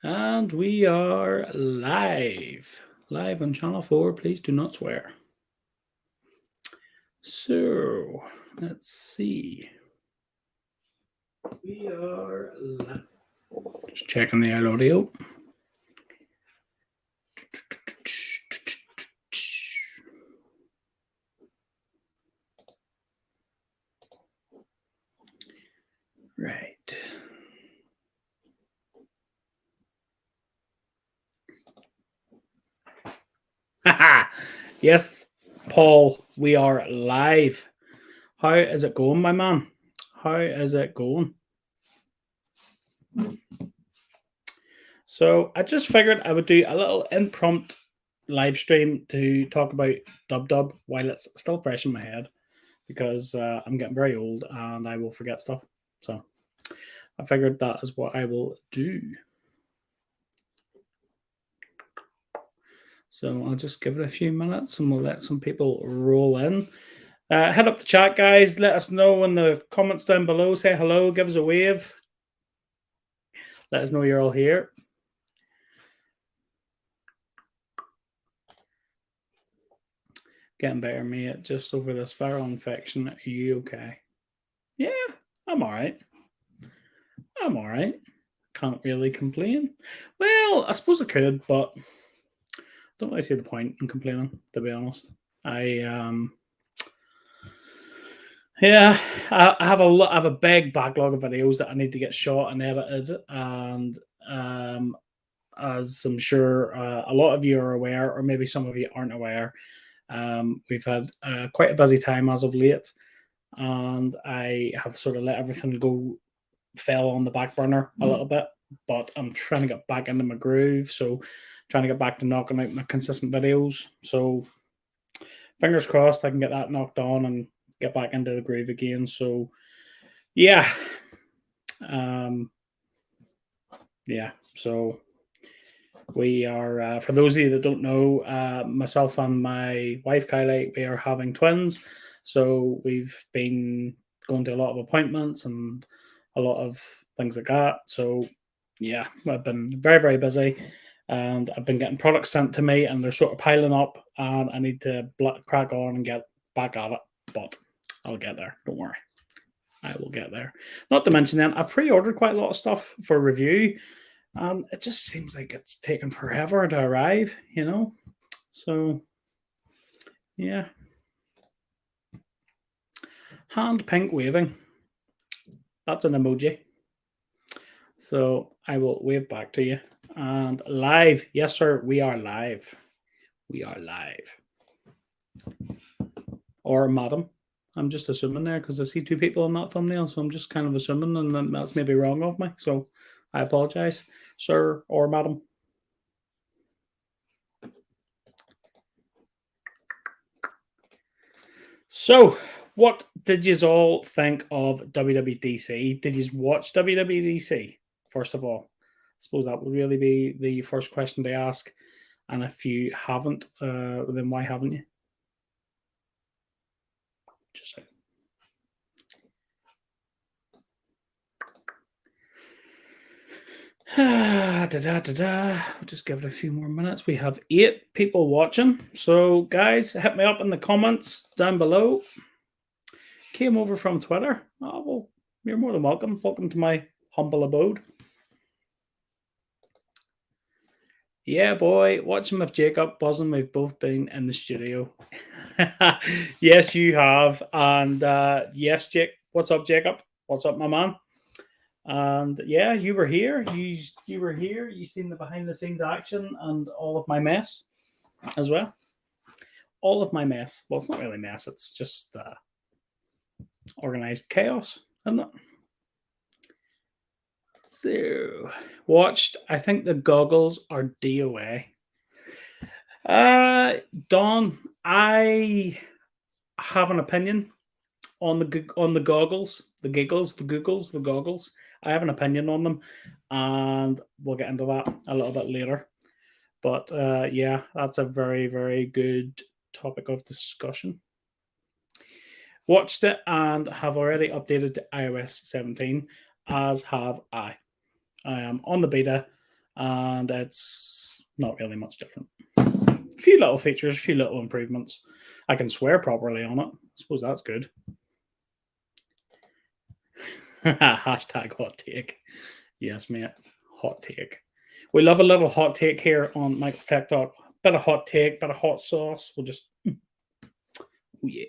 And we are live. Live on Channel 4. Please do not swear. So, let's see. We are live. Just checking the audio. Right. Yes, Paul, we are live. How is it going, my man? How is it going? So I just figured I would do a little impromptu live stream to talk about Dub while it's still fresh in my head, because I'm getting very old and I will forget stuff. So I figured that is what I will do. So I'll just give it a few minutes and we'll let some people roll in. Head up the chat, guys. Let us know in the comments down below. Say hello, give us a wave. Let us know you're all here. Getting better, mate. Just over this viral infection. Are you okay? Yeah, I'm all right. I'm all right. Can't really complain. Well, I suppose I could, but don't really see the point in complaining, to be honest. Yeah, I have I have a big backlog of videos that I need to get shot and edited, and as I'm sure a lot of you are aware, or maybe some of you aren't aware, we've had quite a busy time as of late, and I have sort of let everything go, fell on the back burner a little bit, but I'm trying to get back into my groove. So, trying to get back to knocking out my consistent videos. So, fingers crossed I can get that knocked on and get back into the groove again. So, yeah, um, yeah. So we are, for those of you that don't know, myself and my wife Kylie, we are having twins. So we've been going to a lot of appointments and a lot of things like that. So yeah, I've been very, very busy, and I've been getting products sent to me, and they're sort of piling up, and I need to crack on and get back at it. But I'll get there. Don't worry. I will get there. Not to mention, then I've pre-ordered quite a lot of stuff for review, and it just seems like it's taken forever to arrive. So yeah, hand pink waving. That's an emoji. So I will wave back to you. And live. Yes, sir. We are live. We are live. Or madam. I'm just assuming there because I see two people on that thumbnail. So I'm just kind of assuming, and that's maybe wrong of me. So I apologize, sir or madam. So, what did you all think of WWDC? Did you watch WWDC, first of all? I suppose that would really be the first question to ask. And if you haven't, then why haven't you? Just saying. We'll just give it a few more minutes. We have 8 people watching. So, guys, hit me up in the comments down below. Came over from Twitter. Oh, well, you're more than welcome. Welcome to my humble abode. Yeah, boy, watching with Jacob buzzing. We've both been in the studio. Yes, you have. And yes, Jake. What's up, Jacob? What's up, my man? And yeah, you were here. You were here. You seen the behind the scenes action and all of my mess as well. All of my mess. Well, it's not really mess. It's just organized chaos, isn't it? So, watched. I think the goggles are DOA. Don, I have an opinion on the goggles, the giggles, the googles, the goggles. I have an opinion on them, and we'll get into that a little bit later. But yeah, that's a very, very good topic of discussion. Watched it and have already updated to iOS 17, as have I. I am on the beta, and it's not really much different. A few little features, a few little improvements. I can swear properly on it. I suppose that's good. Hashtag hot take. Yes, mate. Hot take. We love a little hot take here on Michael's Tech Talk. Bit of hot take, bit of hot sauce. We'll just, oh yeah.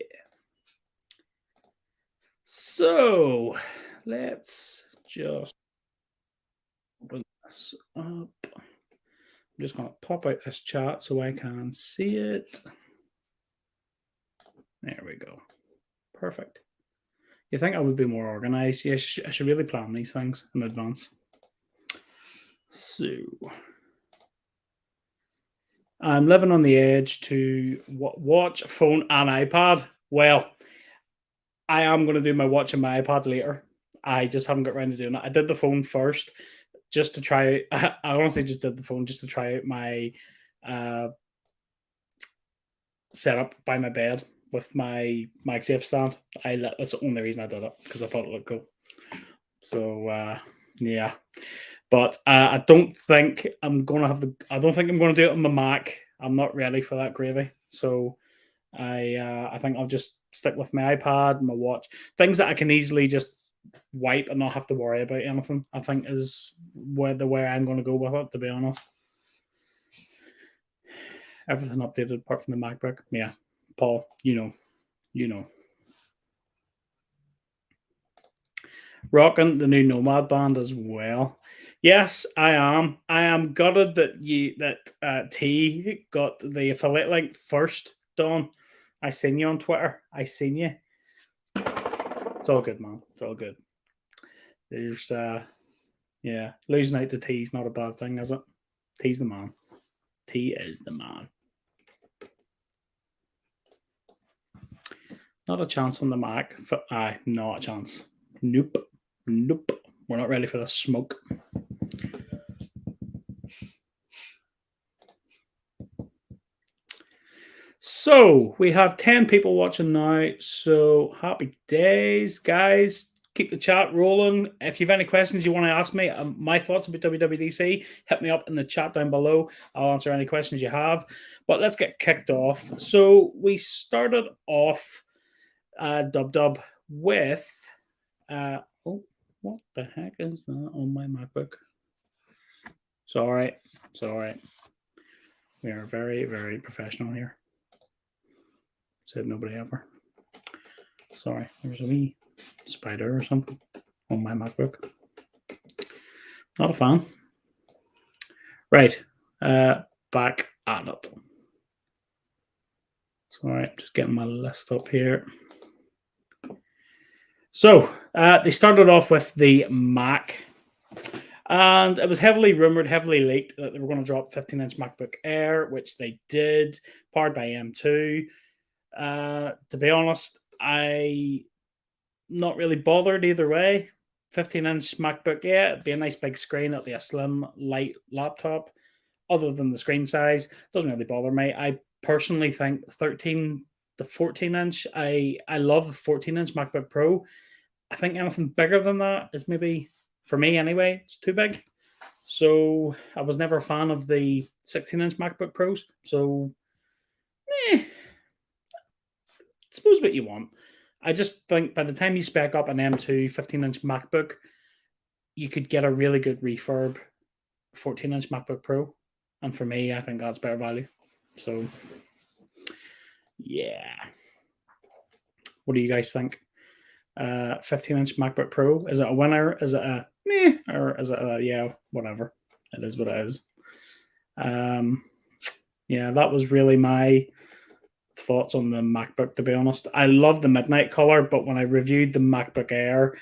So let's just open this up. I'm just going to pop out this chat so I can see it. There we go. Perfect. You think I would be more organized? Yeah, I should really plan these things in advance. So I'm living on the edge to watch, phone, and iPad. Well, I am going to do my watch and my iPad later. I just haven't got around to doing it. I did the phone first just to try. I honestly just did the phone just to try out my setup by my bed with my MagSafe stand. That's the only reason I did it, because I thought it looked cool. So yeah, but I don't think I'm gonna have I don't think I'm gonna do it on my Mac. I'm not ready for that gravy. So I think I'll just stick with my iPad, my watch, things that I can easily just wipe and not have to worry about anything. I think is the way I'm going to go with it. To be honest, everything updated apart from the MacBook. Yeah, Paul, you know. Rocking the new Nomad band as well. Yes, I am. I am gutted that T got the affiliate link first, Don. I seen you on Twitter. I seen you. It's all good, man. It's all good. There's yeah, losing out to T's not a bad thing, is it? T's the man. T is the man. Not a chance on the Mac. Aye, not a chance. Nope. We're not ready for the smoke. So we have 10 people watching now. So happy days, guys. Keep the chat rolling. If you have any questions you want to ask me, my thoughts about WWDC, hit me up in the chat down below. I'll answer any questions you have. But let's get kicked off. So we started off Dub with oh, what the heck is that on my MacBook? Sorry. We are very, very professional here. Said nobody ever. Sorry, there's a wee spider or something on my MacBook. Not a fan. Right, back at it. Sorry, just getting my list up here. So they started off with the Mac, and it was heavily rumored, heavily leaked that they were going to drop 15-inch MacBook Air, which they did, powered by M2. To be honest, I not really bothered either way. 15-inch MacBook, yeah, it'd be a nice big screen. It'd be a slim, light laptop. Other than the screen size, doesn't really bother me. I personally think 13 to 14-inch, I love the 14-inch MacBook Pro. I think anything bigger than that is maybe, for me anyway, it's too big. So I was never a fan of the 16-inch MacBook Pros. So, suppose what you want. I just think by the time you spec up an M2 15-inch MacBook, you could get a really good refurb 14-inch MacBook Pro. And for me, I think that's better value. So, yeah. What do you guys think? 15-inch MacBook Pro, is it a winner? Is it a meh? Or is it a, yeah, whatever. It is what it is. Yeah, that was really my thoughts on the MacBook, to be honest. I love the midnight color, but when I reviewed the MacBook Air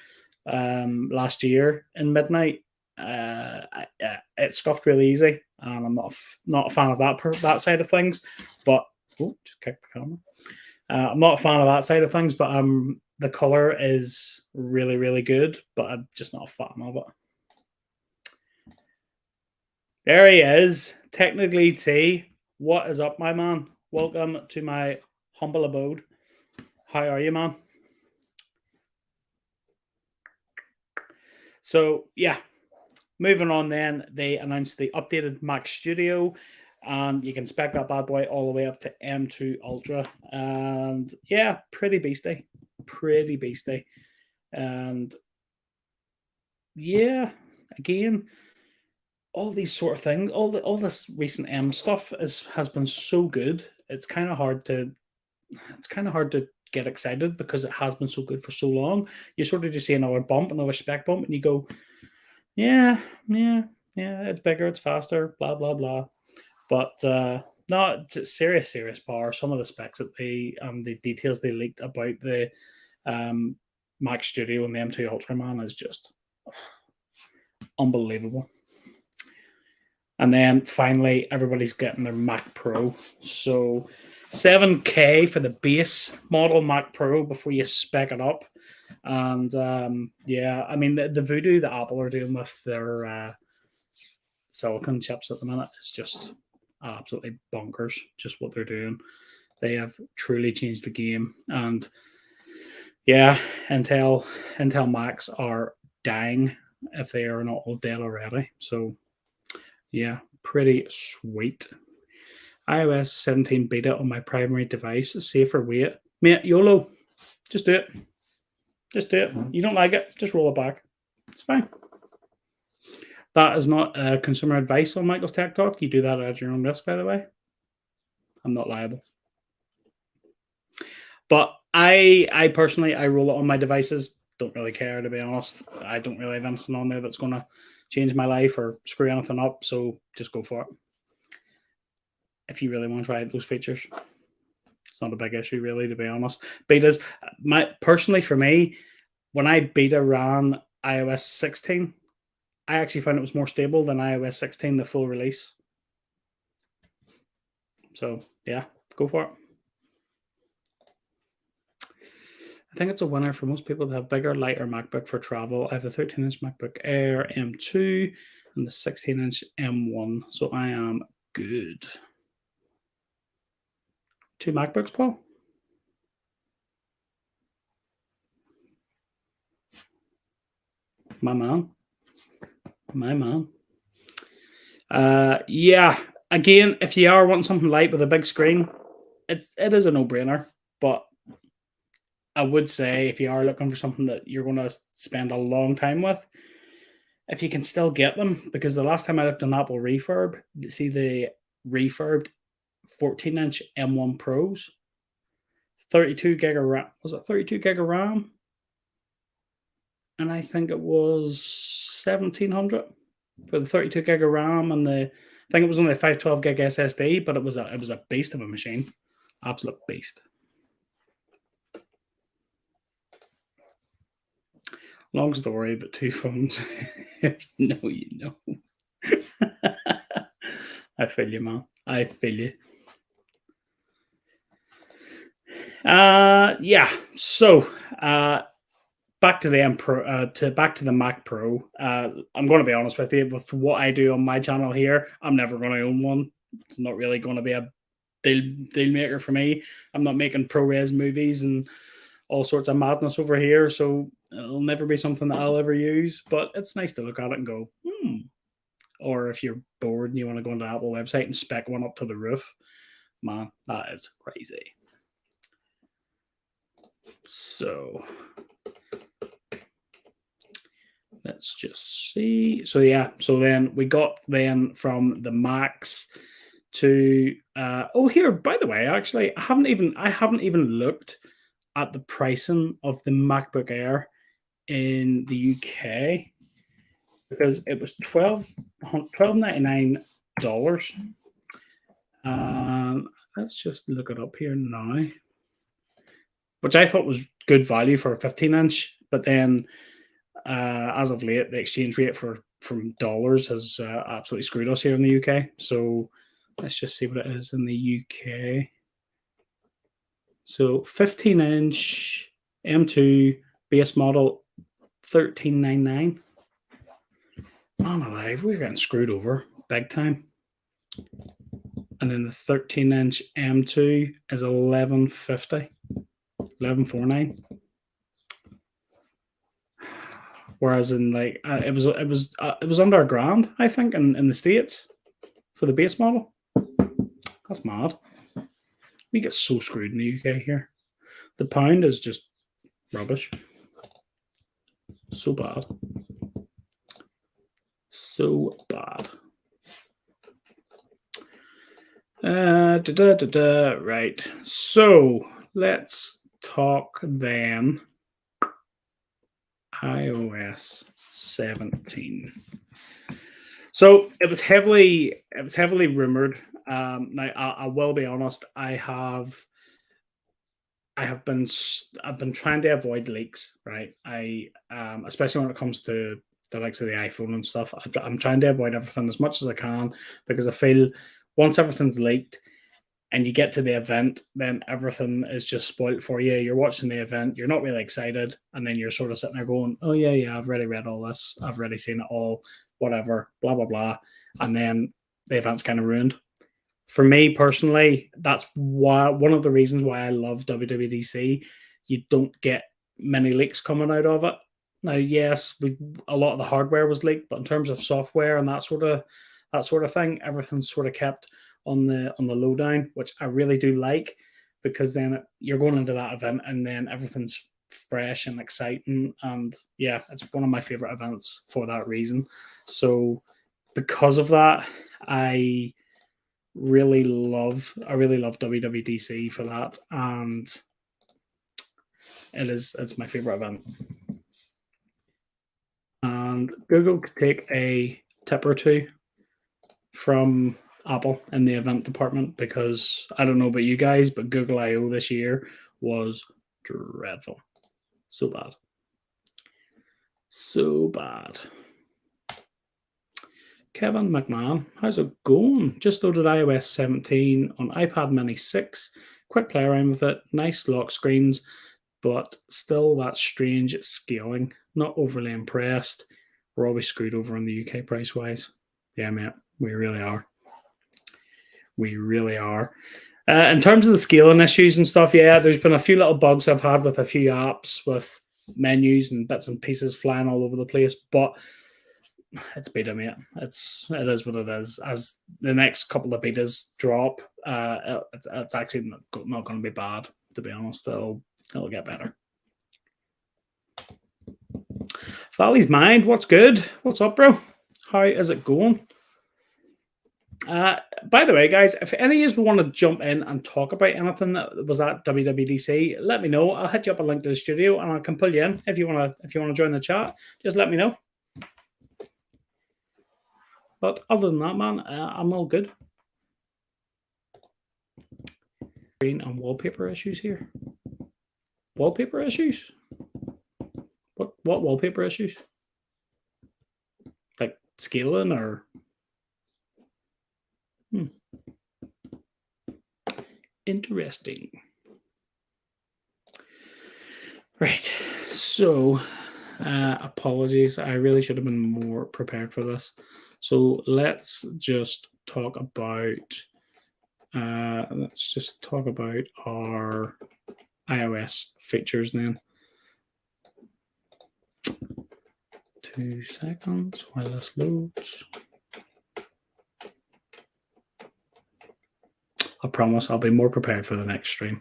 last year in midnight, it scuffed really easy, and I'm not a fan of that side of things. But just kick the camera. I'm not a fan of that side of things, but the color is really, really good, but I'm just not a fan of it. There he is, technically T. What is up, my man? Welcome to my humble abode. How are you, man? So, yeah, moving on then, they announced the updated Mac Studio, and you can spec that bad boy all the way up to M2 Ultra. And yeah, pretty beastie. Pretty beastie. And yeah, again, all these sort of things, all this recent M stuff has been so good. It's kind of hard to get excited because it has been so good for so long. You sort of just see another bump, another spec bump, and you go, yeah, yeah, yeah, it's bigger, it's faster, blah blah blah. But no, it's serious power. Some of the specs that the details they leaked about the um, Mac Studio and the M2 Ultra, man, is just unbelievable. And then finally, everybody's getting their Mac Pro. So $7K for the base model Mac Pro before you spec it up. And yeah, I mean, the voodoo that Apple are doing with their silicon chips at the minute is just absolutely bonkers, just what they're doing. They have truly changed the game. And yeah, Intel Macs are dying if they are not all dead already. So yeah, pretty sweet. iOS 17 beta on my primary device. Safer wait. Mate, YOLO. Just do it. Just do it. You don't like it, just roll it back. It's fine. That is not consumer advice on Michael's Tech Talk. You do that at your own risk, by the way. I'm not liable. But I personally, I roll it on my devices. Don't really care, to be honest. I don't really have anything on there that's going to change my life or screw anything up. So just go for it. If you really want to try those features, it's not a big issue, really, to be honest. Betas, personally for me, when I beta ran iOS 16, I actually found it was more stable than iOS 16, the full release. So yeah, go for it. I think it's a winner for most people to have bigger, lighter MacBook for travel. I have the 13-inch MacBook Air M2 and the 16-inch M1, so I am good. 2 MacBooks, Paul? My man. Yeah, again, if you are wanting something light with a big screen, it is a no-brainer. But I would say if you are looking for something that you're going to spend a long time with, if you can still get them, because the last time I looked on Apple Refurb, see the refurbed 14-inch M1 Pros, 32 gig of RAM. Was it 32 gig of RAM? And I think it was 1700 for the 32 gig of RAM, and I think it was only a 512 gig SSD, but it was a beast of a machine, absolute beast. Long story, but 2 phones. No, you know. I feel you, man. I feel you. Yeah. So, back to the back to the Mac Pro. I'm going to be honest with you. With what I do on my channel here, I'm never going to own one. It's not really going to be a deal maker for me. I'm not making ProRes movies and all sorts of madness over here, so it'll never be something that I'll ever use. But it's nice to look at it and go, Or if you're bored and you want to go on the Apple website and spec one up to the roof, man, that is crazy. So let's just see. So yeah, so then we got from the Macs to here, by the way, actually I haven't even looked at the pricing of the MacBook Air in the UK, because it was $12.99. Let's just look it up here now, which I thought was good value for a 15-inch, but then as of late, the exchange rate from dollars has absolutely screwed us here in the UK. So let's just see what it is in the UK. So 15-inch M2 base model, $13.99. I'm alive, we're getting screwed over big time. And then the 13-inch M2 is $11.50, $11.49. Whereas in like it was under $1,000, I think, in the States for the base model. That's mad. We get so screwed in the UK here. The pound is just rubbish. So bad. So bad. Right. So let's talk then iOS 17. So it was heavily rumored. Now I will be honest. I've been trying to avoid leaks. Right. Especially when it comes to the likes of the iPhone and stuff. I'm trying to avoid everything as much as I can because I feel once everything's leaked and you get to the event, then everything is just spoilt for you. You're watching the event, you're not really excited, and then you're sort of sitting there going, "Oh yeah, I've already read all this, I've already seen it all, whatever, blah blah blah," and then the event's kind of ruined. For me personally, that's why one of the reasons why I love WWDC. You don't get many leaks coming out of it. Now, yes, a lot of the hardware was leaked, but in terms of software and that sort of thing, everything's sort of kept on the lowdown, which I really do like because then you're going into that event and then everything's fresh and exciting, and yeah, it's one of my favorite events for that reason. So because of that, I really love WWDC for that, and it's my favorite event. And Google could take a tip or two from Apple in the event department because I don't know about you guys, but Google I/O this year was dreadful. So bad. So bad. Kevin McMahon, how's it going? Just loaded iOS 17 on iPad Mini 6. Quick play around with it. Nice lock screens, but still that strange scaling. Not overly impressed. We're always screwed over in the UK price-wise. Yeah, mate, we really are. We really are. In terms of the scaling issues and stuff, yeah, there's been a few little bugs I've had with a few apps with menus and bits and pieces flying all over the place, but it's beta, mate. It is what it is. As the next couple of betas drop, it's actually not going to be bad, to be honest. It'll get better. Valley's Mind, what's good? What's up, bro? How is it going? By the way, guys, if any of you want to jump in and talk about anything that was at WWDC, let me know. I'll hit you up a link to the studio and I can pull you in if you want to join the chat. Just let me know. But other than that, man, I'm all good. Screen and wallpaper issues here. Wallpaper issues? What wallpaper issues? Like scaling or? Interesting. Right. So, apologies. I really should have been more prepared for this. So let's just talk about our iOS features then. 2 seconds while this loads. I promise I'll be more prepared for the next stream.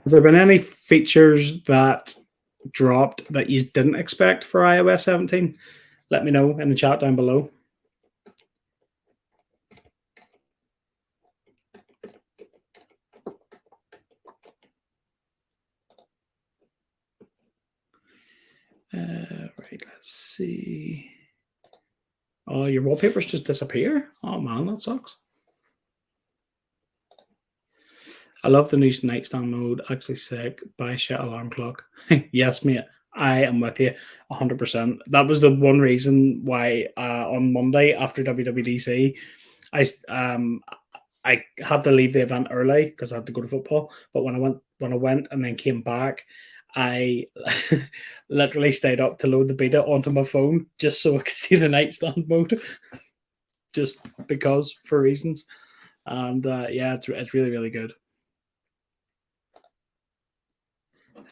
Has there been any features that dropped that you didn't expect for iOS 17? Let me know in the chat down below. Right, let's see. Oh, your wallpapers just disappear? Oh man, that sucks. I love the new nightstand mode. Actually sick. Buy shit alarm clock. Yes, mate. I am with you 100%. That was the one reason why on Monday after WWDC, I had to leave the event early because I had to go to football. But when I went and then came back, I literally stayed up to load the beta onto my phone just so I could see the nightstand mode, just because, for reasons. And yeah, it's really, really good.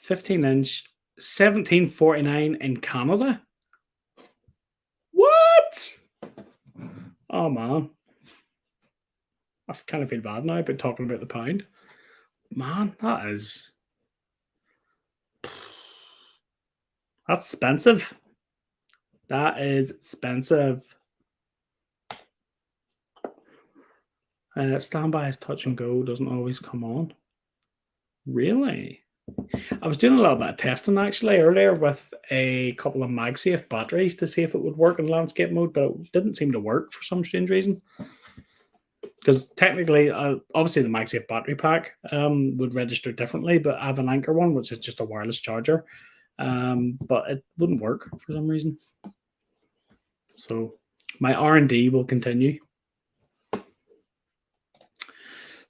15-inch, 1749 in Canada. What? Oh man, I kind of feel bad now about talking about the pound. Man, that's expensive. That is expensive. Standby is touch and go, doesn't always come on. Really? I was doing a little bit of testing actually earlier with a couple of MagSafe batteries to see if it would work in landscape mode, but it didn't seem to work for some strange reason. Because technically, obviously, the MagSafe battery pack would register differently, but I have an Anchor one, which is just a wireless charger, but it wouldn't work for some reason. So my R&D will continue.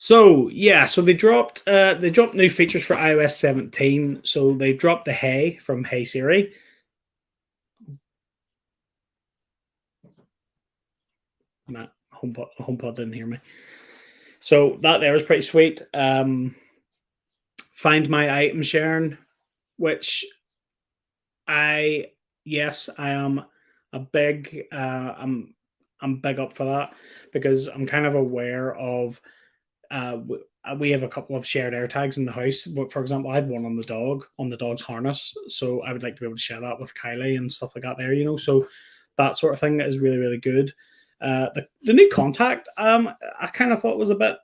So yeah, so they dropped new features for iOS 17. So they dropped the Hey from Hey Siri. Matt, HomePod didn't hear me. So that there was pretty sweet. Find My Item sharing, which I am a big I'm big up for that because I'm kind of aware of we have a couple of shared air tags in the house. For example, I had one on the dog's harness. So I would like to be able to share that with Kylie and stuff like that there, So that sort of thing is really, really good. The new contact, I kind of thought was a bit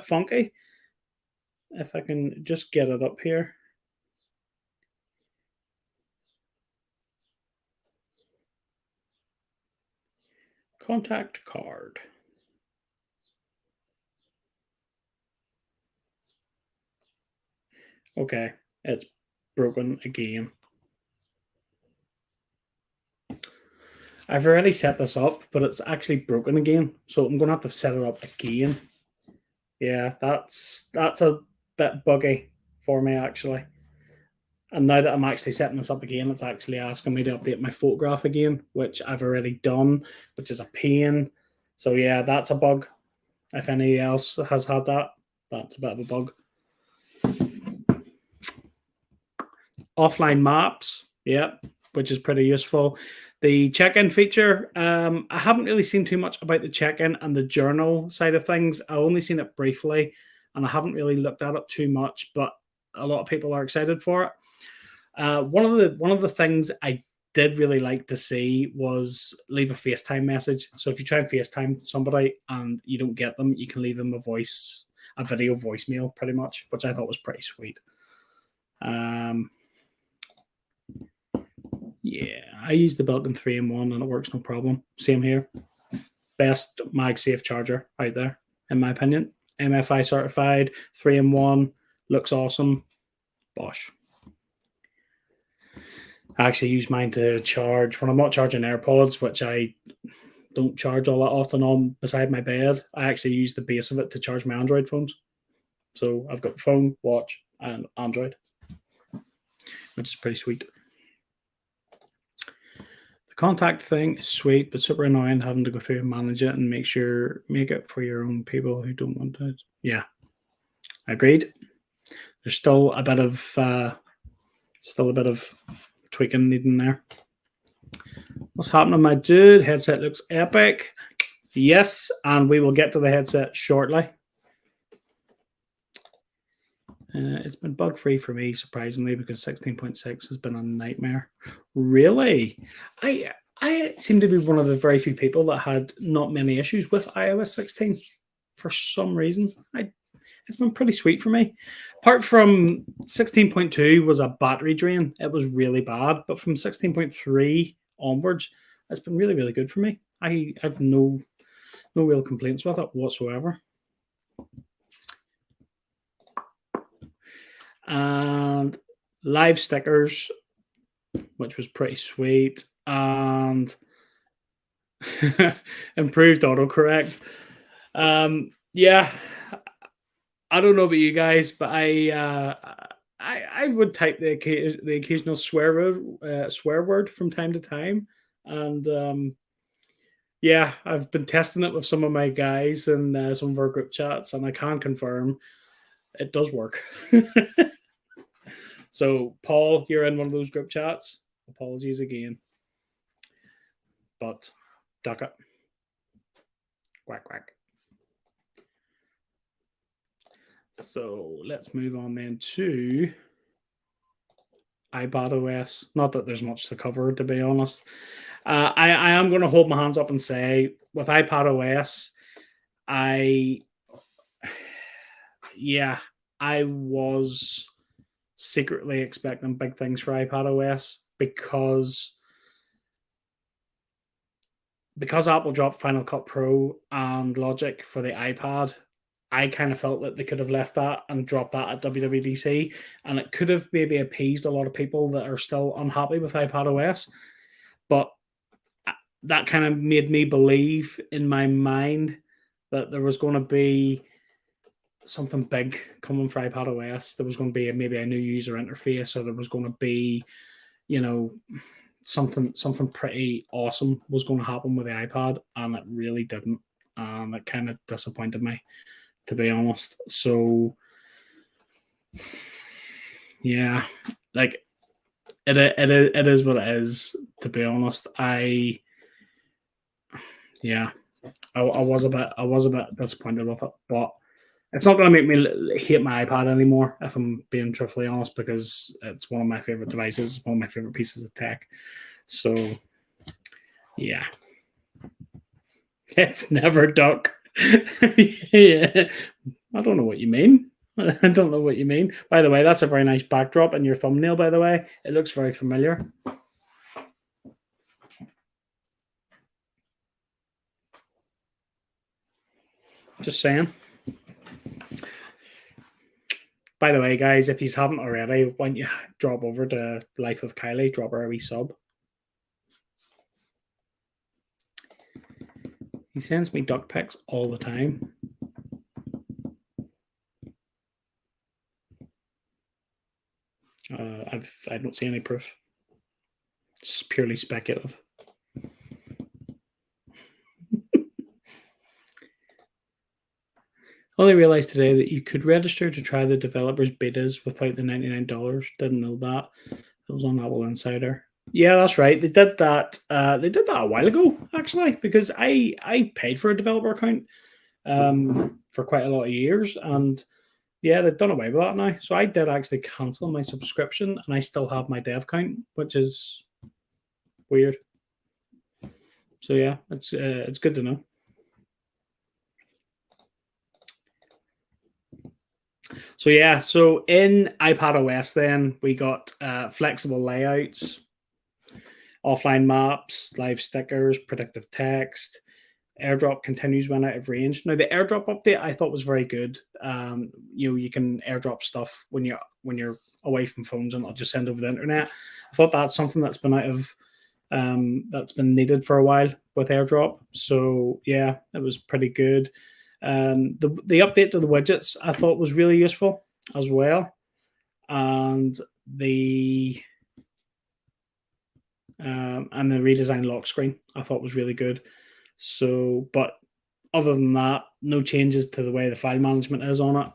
funky. If I can just get it up here. Contact card. Okay, it's broken again. I've already set this up, but it's actually broken again. So I'm going to have to set it up again. Yeah, that's a bit buggy for me, actually. And now that I'm actually setting this up again, it's actually asking me to update my photograph again, which I've already done, which is a pain. So yeah, that's a bug. If anybody else has had that, that's a bit of a bug. Offline maps, yeah, which is pretty useful. The check-in feature, I haven't really seen too much about the check-in and the journal side of things. I've only seen it briefly, and I haven't really looked at it too much, but a lot of people are excited for it. One of the things I did really like to see was leave a FaceTime message. So if you try and FaceTime somebody and you don't get them, you can leave them a video voicemail, pretty much, which I thought was pretty sweet. Yeah, I use the built-in 3-in-1 and it works no problem. Same here. Best MagSafe charger out there, in my opinion. MFI certified, 3-in-1, looks awesome. Bosh. I actually use mine to charge when I'm not charging AirPods, which I don't charge all that often on beside my bed. I actually use the base of it to charge my Android phones. So I've got phone, watch, and Android, which is pretty sweet. The contact thing is sweet, but super annoying having to go through and manage it and make it for your own people who don't want it. Yeah, agreed. There's still a bit of tweaking needing there. What's happening, my dude? Headset looks epic. Yes, and we will get to the headset shortly. It's been bug free for me, surprisingly, because 16.6 has been a nightmare. Really? I seem to be one of the very few people that had not many issues with iOS 16 for some reason. It's been pretty sweet for me. Apart from 16.2 was a battery drain. It was really bad. But from 16.3 onwards, it's been really, really good for me. I have no real complaints with it whatsoever. And live stickers, which was pretty sweet. And improved autocorrect. Yeah. I don't know about you guys, but I would type the occasional swear word from time to time, and yeah, I've been testing it with some of my guys and some of our group chats, and I can confirm it does work. So, Paul, you're in one of those group chats. Apologies again, but duck it. Quack quack. So let's move on then to iPad OS. Not that there's much to cover, to be honest. I am going to hold my hands up and say with iPad OS, I yeah, I was secretly expecting big things for iPad OS because Apple dropped Final Cut Pro and Logic for the iPad. I kind of felt that they could have left that and dropped that at WWDC, and it could have maybe appeased a lot of people that are still unhappy with iPad OS. But that kind of made me believe in my mind that there was going to be something big coming for iPad OS. There was going to be maybe a new user interface, or there was going to be, you know, something pretty awesome was going to happen with the iPad, and it really didn't. It kind of disappointed me, to be honest. So, yeah, like it is what it is. To be honest, yeah, I was a bit disappointed with it, but it's not going to make me hate my iPad anymore, if I'm being truthfully honest, because it's one of my favorite devices, one of my favorite pieces of tech. So, yeah, it's never duck. Yeah, I don't know what you mean. I don't know what you mean. By the way, that's a very nice backdrop in your thumbnail. By the way, it looks very familiar. Just saying. By the way, guys, if you haven't already, why don't you drop over to Life of Kylie, drop her a wee sub. He sends me duck pics all the time. I don't see any proof. It's purely speculative. Only realized today that you could register to try the developers betas without the $99. Didn't know that. It was on Apple Insider. Yeah, that's right. They did that. They did that a while ago, actually, because I paid for a developer account for quite a lot of years, and yeah, they've done away with that now. So I did actually cancel my subscription, and I still have my dev account, which is weird. So yeah, it's good to know. So yeah, so in iPad OS, then we got flexible layouts, offline maps, live stickers, predictive text. AirDrop continues when out of range. Now the AirDrop update I thought was very good. You can AirDrop stuff when you're away from phones, and it'll just send over the internet. I thought that's something that's been out of that's been needed for a while with AirDrop. So yeah, it was pretty good. The update to the widgets I thought was really useful as well, and the redesigned lock screen I thought was really good. So, but other than that, no changes to the way the file management is on it.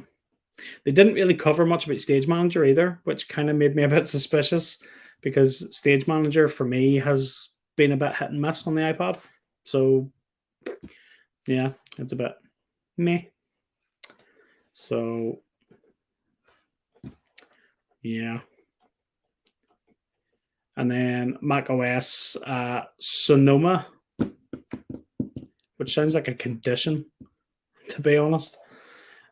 They didn't really cover much about Stage Manager either, which kind of made me a bit suspicious because Stage Manager for me has been a bit hit and miss on the iPad. So, yeah, it's a bit meh. So, yeah. And then Mac OS Sonoma, which sounds like a condition, to be honest.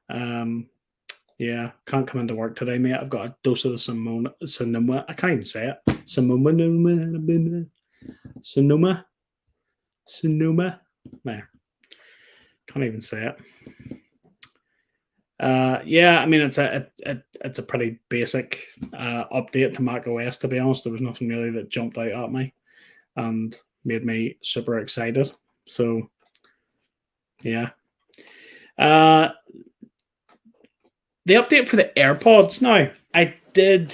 Yeah, can't come into work today, mate. I've got a dose of the Sonoma. I can't even say it. Sonoma. There. Can't even say it. Yeah, I mean it's a pretty basic update to Mac OS. To be honest, there was nothing really that jumped out at me and made me super excited. So, yeah. the update for the AirPods now, I did.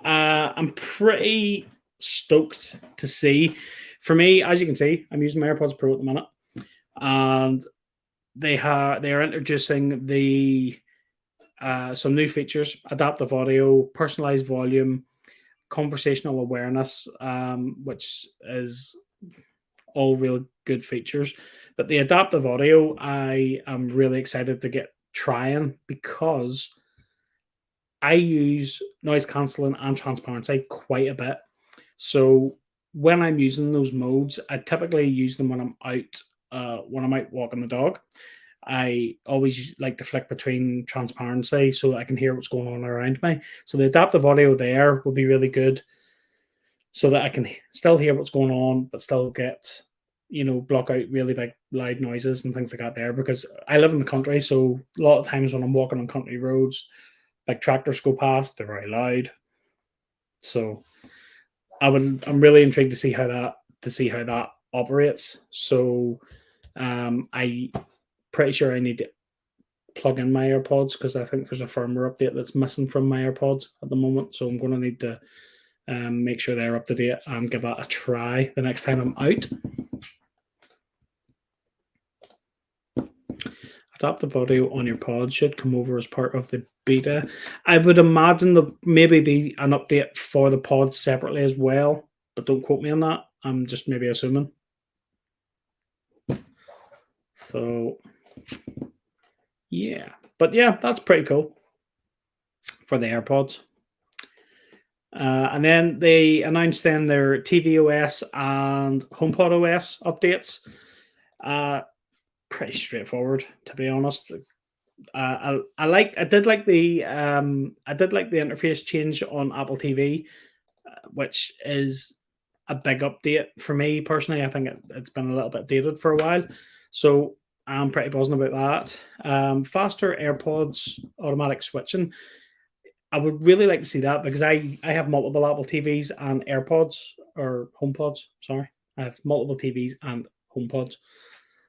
I'm pretty stoked to see. For me, as you can see, I'm using my AirPods Pro at the minute, and they are introducing the some new features: adaptive audio, personalized volume, conversational awareness, which is all real good features. But the adaptive audio, I am really excited to get trying because I use noise cancelling and transparency quite a bit. So when I'm using those modes, I typically use them when I'm out walking the dog. I always like to flick between transparency so that I can hear what's going on around me. So the adaptive audio there will be really good so that I can still hear what's going on, but still get, block out really big loud noises and things like that there because I live in the country. So a lot of times when I'm walking on country roads, big tractors go past, they're very loud. So I'm really intrigued to see how that operates. So I pretty sure I need to plug in my AirPods because I think there's a firmware update that's missing from my AirPods at the moment. So I'm going to need to make sure they're up to date and give that a try the next time I'm out. Adaptive audio on your pod should come over as part of the beta. I would imagine there'll maybe be an update for the pods separately as well, but don't quote me on that. I'm just maybe assuming. So, yeah. But yeah, that's pretty cool for the AirPods. And then they announced then their tvOS and HomePod OS updates. Pretty straightforward, to be honest. I did like the interface change on Apple TV, which is a big update for me personally. I think it's been a little bit dated for a while, so I'm pretty buzzing about that. Faster AirPods automatic switching. I would really like to see that because I have multiple Apple TVs and AirPods or HomePods. Sorry, I have multiple TVs and HomePods.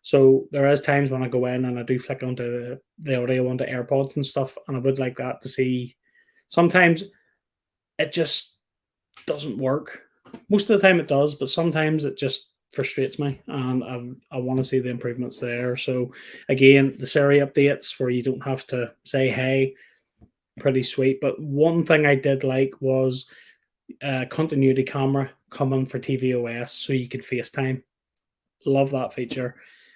So there is times when I go in and I do flick onto the audio onto AirPods and stuff, and I would like that to see. Sometimes it just doesn't work. Most of the time it does, but sometimes it just frustrates me, and I want to see the improvements there. So again, the Siri updates where you don't have to say hey, pretty sweet. But one thing I did like was continuity camera coming for tvOS, so you could FaceTime. Love that feature.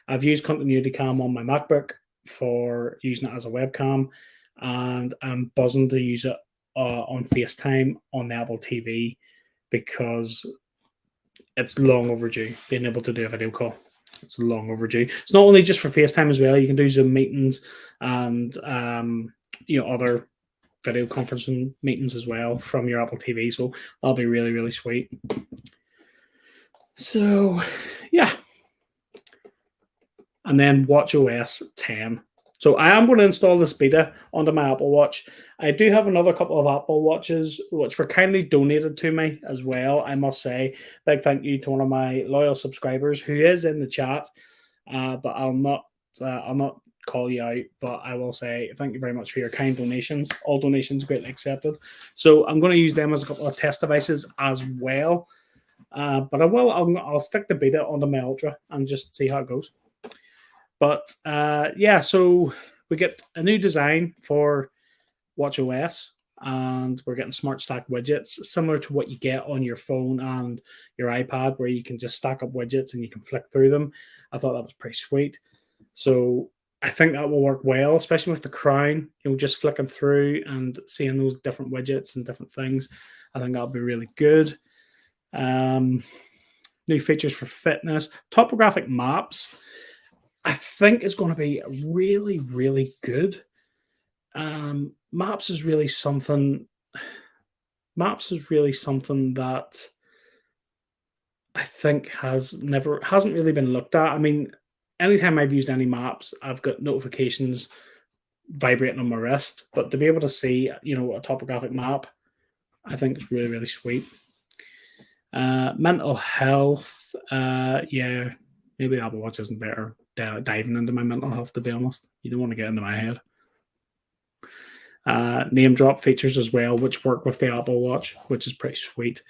I've used continuity cam on my MacBook for using it as a webcam, and I'm buzzing to use it on FaceTime on the Apple TV because it's long overdue being able to do a video call. It's long overdue. It's not only just for FaceTime as well. You can do Zoom meetings and other video conferencing meetings as well from your Apple TV. So that'll be really, really sweet. So yeah. And then WatchOS 10. So I am going to install this beta onto my Apple Watch. I do have another couple of Apple Watches which were kindly donated to me as well. I must say, big thank you to one of my loyal subscribers who is in the chat. But I'll not call you out. But I will say thank you very much for your kind donations. All donations greatly accepted. So I'm going to use them as a couple of test devices as well. But I'll stick the beta onto my Ultra and just see how it goes. But so we get a new design for WatchOS, and we're getting smart stack widgets similar to what you get on your phone and your iPad, where you can just stack up widgets and you can flick through them. I thought that was pretty sweet. So I think that will work well, especially with the Crown. Just flicking through and seeing those different widgets and different things. I think that'll be really good. New features for fitness, topographic maps. I think it's going to be really, really good. Maps is really something that I think hasn't really been looked at. I mean, anytime I've used any maps, I've got notifications vibrating on my wrist, but to be able to see, a topographic map, I think it's really, really sweet. Mental health, maybe the Apple Watch isn't better diving into my mental health, to be honest. You don't want to get into my head. name drop features as well, which work with the Apple Watch, which is pretty sweet.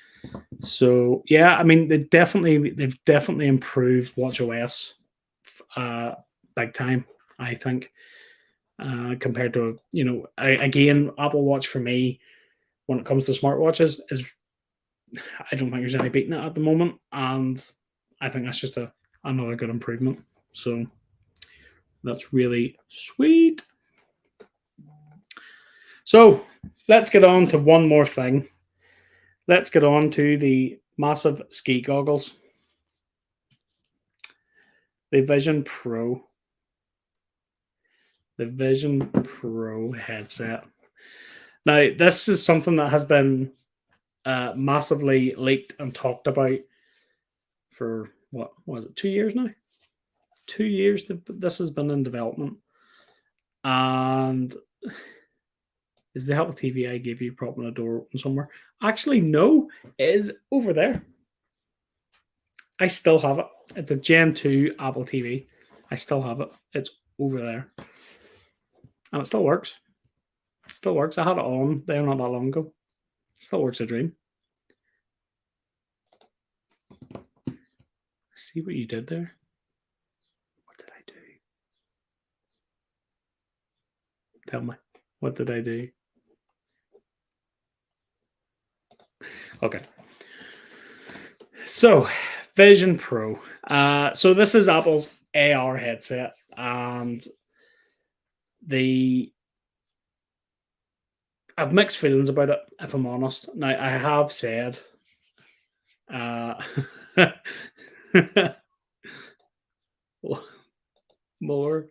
So yeah, I mean they've definitely improved WatchOS big time, I think, compared to again, Apple Watch for me when it comes to smartwatches is, I don't think there's any beating it at the moment, and I think that's just another good improvement. So that's really sweet. So let's get on to one more thing. Let's get on to the massive ski goggles, the Vision Pro. The Vision Pro headset. Now, this is something that has been massively leaked and talked about for, what was it, 2 years now? 2 years this has been in development. And is the Apple TV I gave you prop on a door open somewhere? Actually, no, it is over there. I still have it. It's a Gen 2 Apple TV. I still have it. It's over there. And it still works. It still works. I had it on there not that long ago. It still works a dream. See what you did there? What did I do? Tell me. What did I do? Okay. So, Vision Pro. So this is Apple's AR headset, and I've mixed feelings about it, if I'm honest. Now, I have said, more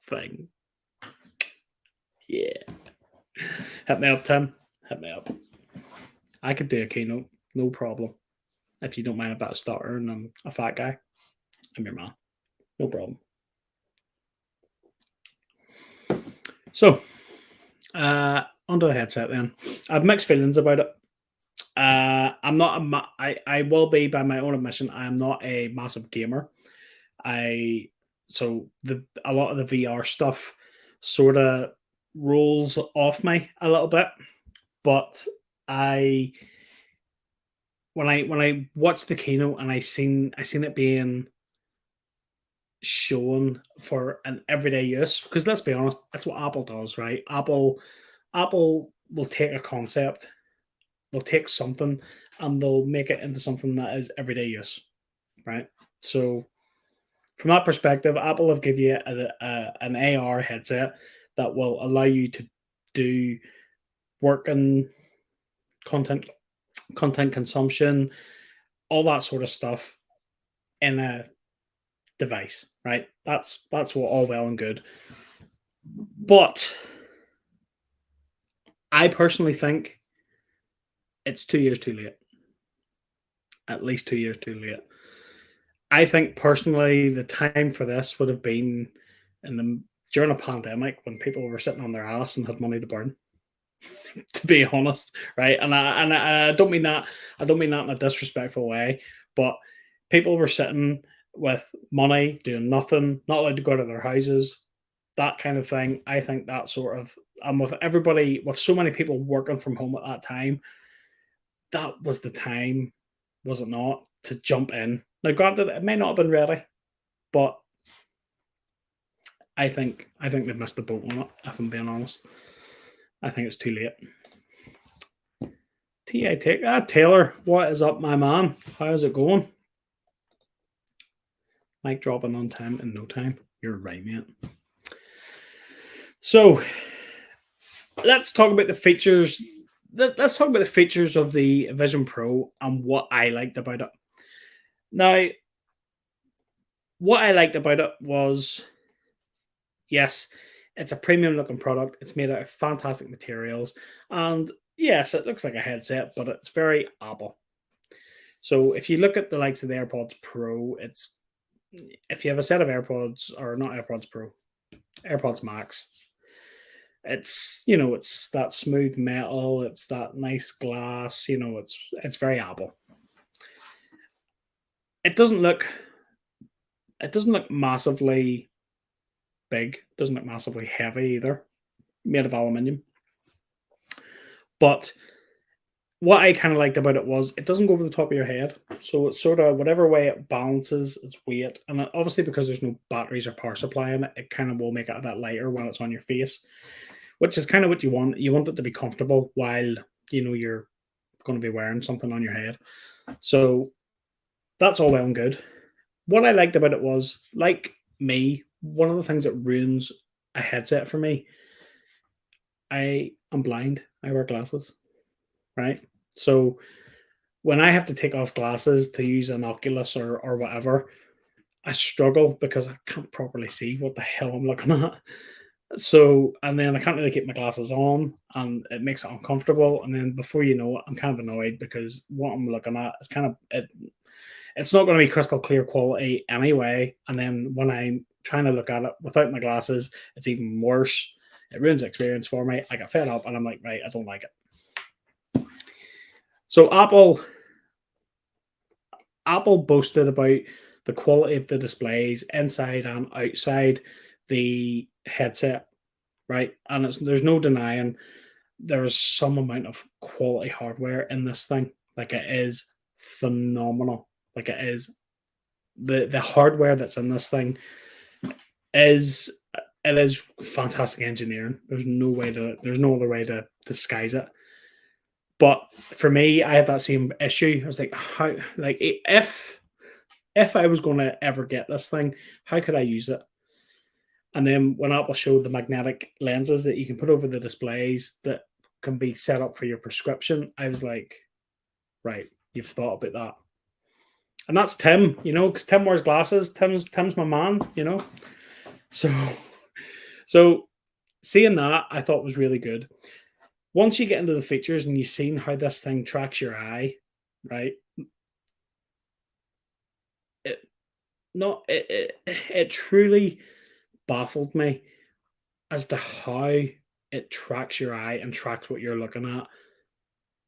thing. Yeah. Hit me up, Tim. Hit me up. I could do a keynote, no problem. If you don't mind about a stutter and I'm a fat guy, I'm your man. No problem. So, onto the headset then. I have mixed feelings about it. I'm not I will be, by my own admission, I am not a massive gamer. A lot of the VR stuff sort of rolls off me a little bit, but when I watched the keynote and I seen it being shown for an everyday use, because let's be honest, that's what Apple does, right? Apple will take a concept, they'll take something, and they'll make it into something that is everyday use, right? So from that perspective, Apple have given you an AR headset that will allow you to do work and content consumption, all that sort of stuff in a device, right? That's what all well and good. But I personally think it's 2 years too late. At least 2 years too late. I think personally the time for this would have been during a pandemic when people were sitting on their ass and had money to burn. To be honest, right? And I don't mean that in a disrespectful way, but people were sitting with money, doing nothing, not allowed to go out of their houses, that kind of thing. I think that sort of, and with so many people working from home at that time, that was the time, was it not, to jump in. Now, granted, it may not have been ready, but I think they've missed the boat on it, if I'm being honest. I think it's too late. Taylor, what is up, my man? How's it going? Mic dropping on time in no time. You're right, mate. So let's talk about the features. Let's talk about the features of the Vision Pro and what I liked about it. Now, what I liked about it was, yes, it's a premium looking product. It's made out of fantastic materials. And yes, it looks like a headset, but it's very Apple. So if you look at the likes of the AirPods Pro, if you have a set of AirPods, or not AirPods Pro, AirPods Max, it's that smooth metal, it's that nice glass, it's very Apple. It doesn't look massively big, doesn't look massively heavy either. Made of aluminium. But what I kind of liked about it was it doesn't go over the top of your head. So it's sort of whatever way it balances its weight. And obviously, because there's no batteries or power supply in it, it kind of will make it a bit lighter when it's on your face, which is kind of what you want. You want it to be comfortable while you're going to be wearing something on your head. So that's all well and good. What I liked about it was, like me, one of the things that ruins a headset for me, I am blind. I wear glasses, right? So when I have to take off glasses to use an Oculus or whatever, I struggle because I can't properly see what the hell I'm looking at. So, and then I can't really keep my glasses on, and it makes it uncomfortable. And then before you know it, I'm kind of annoyed because what I'm looking at is kind of it's not going to be crystal clear quality anyway. And then when I'm trying to look at it without my glasses, it's even worse. It ruins the experience for me. I get fed up, and I'm like, right, I don't like it. So Apple boasted about the quality of the displays inside and outside the headset, right? And there's no denying there is some amount of quality hardware in this thing. Like, it is phenomenal. Like, it is the hardware that's in this thing is it is fantastic engineering. There's no other way to disguise it. But for me, I had that same issue. I was like, how, like, if I was going to ever get this thing, how could I use it? And then when Apple showed the magnetic lenses that you can put over the displays that can be set up for your prescription, I was like, right, you've thought about that. And that's Tim, because Tim wears glasses. Tim's my man. So seeing that, I thought was really good. Once you get into the features and you've seen how this thing tracks your eye, right? It truly baffled me as to how it tracks your eye and tracks what you're looking at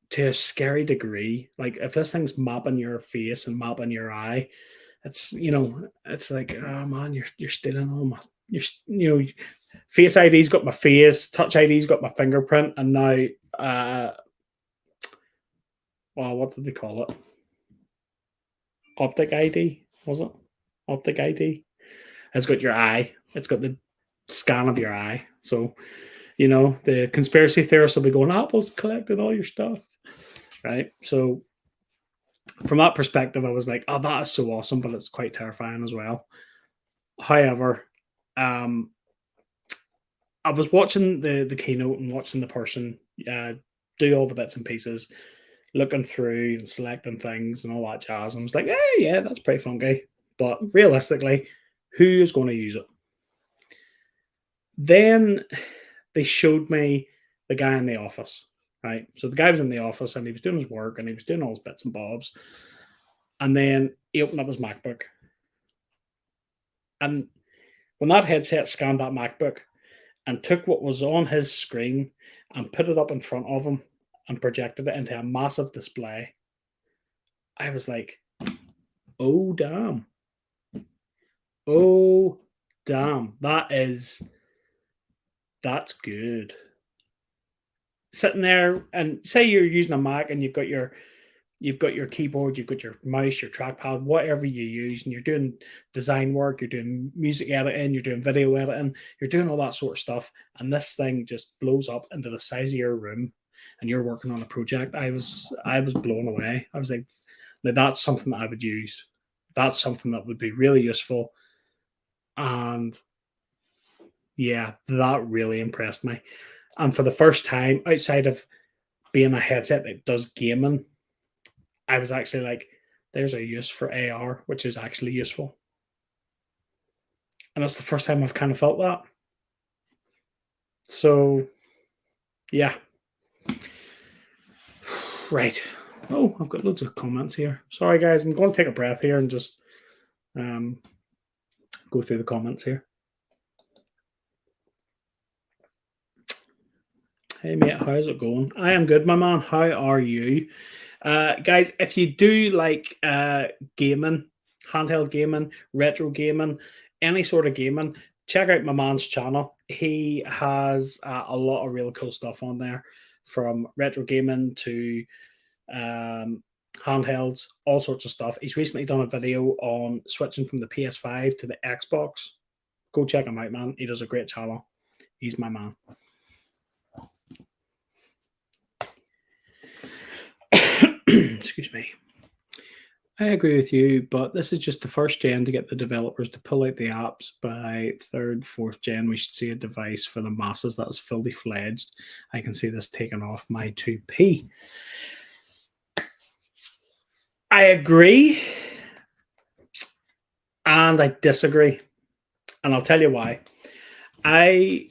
to a scary degree. Like, if this thing's mapping your face and mapping your eye, it's like, oh man, you're stealing all my Face ID's got my face, Touch ID's got my fingerprint, and now well, what did they call it? Optic ID, was it? Optic ID has got your eye. It's got the scan of your eye. So, the conspiracy theorists will be going, Apple's collecting all your stuff, right? So, from that perspective, I was like, oh, that is so awesome, but it's quite terrifying as well. However, I was watching the keynote and watching the person do all the bits and pieces, looking through and selecting things and all that jazz. And I was like, hey, yeah, that's pretty funky. But realistically, who is going to use it? Then they showed me the guy in the office, right? So the guy was in the office and he was doing his work and he was doing all his bits and bobs. And then he opened up his MacBook. And when that headset scanned that MacBook and took what was on his screen and put it up in front of him and projected it into a massive display, I was like, oh, damn. Oh, damn. That's good. Sitting there, and say you're using a Mac and you've got your keyboard, you've got your mouse, your trackpad, whatever you use, and you're doing design work, you're doing music editing, you're doing video editing, you're doing all that sort of stuff, and this thing just blows up into the size of your room, and you're working on a project. I was blown away. I was like, that's something that I would use. That's something that would be really useful. And yeah, that really impressed me. And for the first time, outside of being a headset that does gaming, I was actually like, there's a use for AR, which is actually useful. And that's the first time I've kind of felt that. So, yeah. Right. Oh, I've got loads of comments here. Sorry, guys. I'm going to take a breath here and just go through the comments here. Hey, mate, how's it going? I am good, my man. How are you? Guys, if you do like gaming, handheld gaming, retro gaming, any sort of gaming, check out my man's channel. He has a lot of really cool stuff on there. from retro gaming to handhelds, all sorts of stuff. He's recently done a video on switching from the PS5 to the Xbox. Go check him out, man. He does a great channel. He's my man. Excuse me. I agree with you, but this is just the first gen to get the developers to pull out the apps. By third, fourth gen, we should see a device for the masses that is fully fledged. I can see this taking off my 2p. I agree, and I disagree, and I'll tell you why. I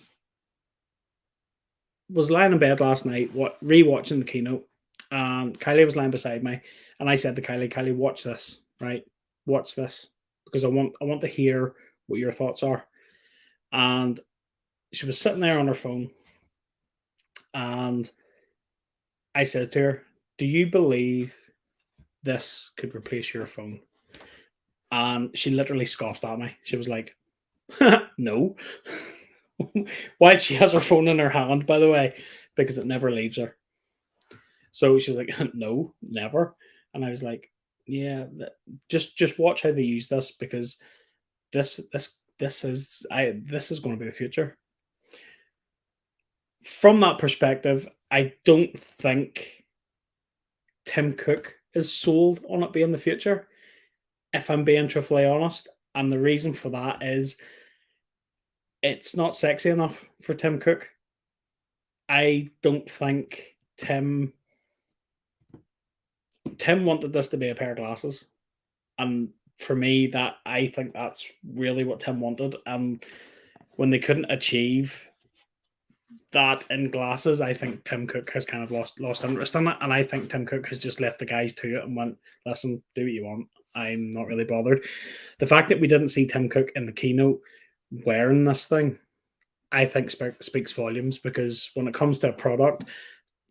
was lying in bed last night, rewatching the keynote, and Kylie was lying beside me, and I said to Kylie, watch this, right? Watch this, because I want to hear what your thoughts are. And she was sitting there on her phone, and I said to her, "Do you believe this could replace your phone?" And she literally scoffed at me. She was like, "No." While she has her phone in her hand, by the way, because it never leaves her. So she was like, "No, never." And I was like, "Yeah, just watch how they use this, because this is going to be the future." From that perspective, I don't think Tim Cook is sold on it being the future, if I'm being truthfully honest. And the reason for that is it's not sexy enough for Tim Cook. I don't think Tim wanted this to be a pair of glasses. And for me, I think that's really what Tim wanted. And when they couldn't achieve that in glasses, I think Tim Cook has kind of lost interest in it. And I think Tim Cook has just left the guys to it and went, "Listen, do what you want. I'm not really bothered." The fact that we didn't see Tim Cook in the keynote wearing this thing, I think speaks volumes, because when it comes to a product,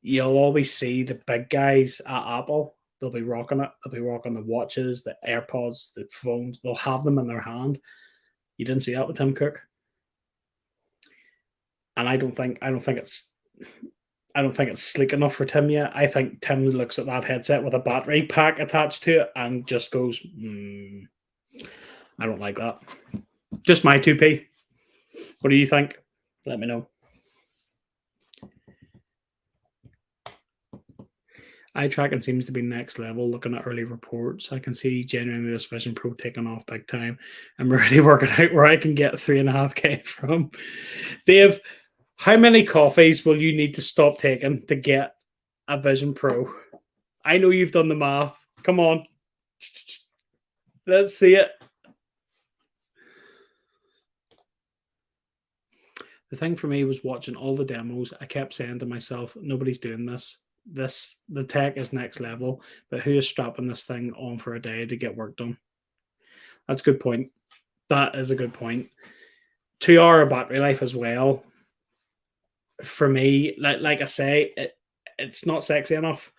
you'll always see the big guys at Apple. They'll be rocking it. They'll be rocking the watches, the AirPods, the phones. They'll have them in their hand. You didn't see that with Tim Cook. And I don't think it's sleek enough for Tim yet. I think Tim looks at that headset with a battery pack attached to it and just goes, "I don't like that." Just my 2p. What do you think? Let me know. Eye tracking seems to be next level. Looking at early reports, I can see genuinely this Vision Pro taking off big time. I'm already working out where I can get 3.5K from. Dave, how many coffees will you need to stop taking to get a Vision Pro? I know you've done the math. Come on. Let's see it. The thing for me was watching all the demos. I kept saying to myself, nobody's doing this. The tech is next level, but who is strapping this thing on for a day to get work done? That's a good point. That is a good point. 2 hour battery life as well. For me, like I say, it's not sexy enough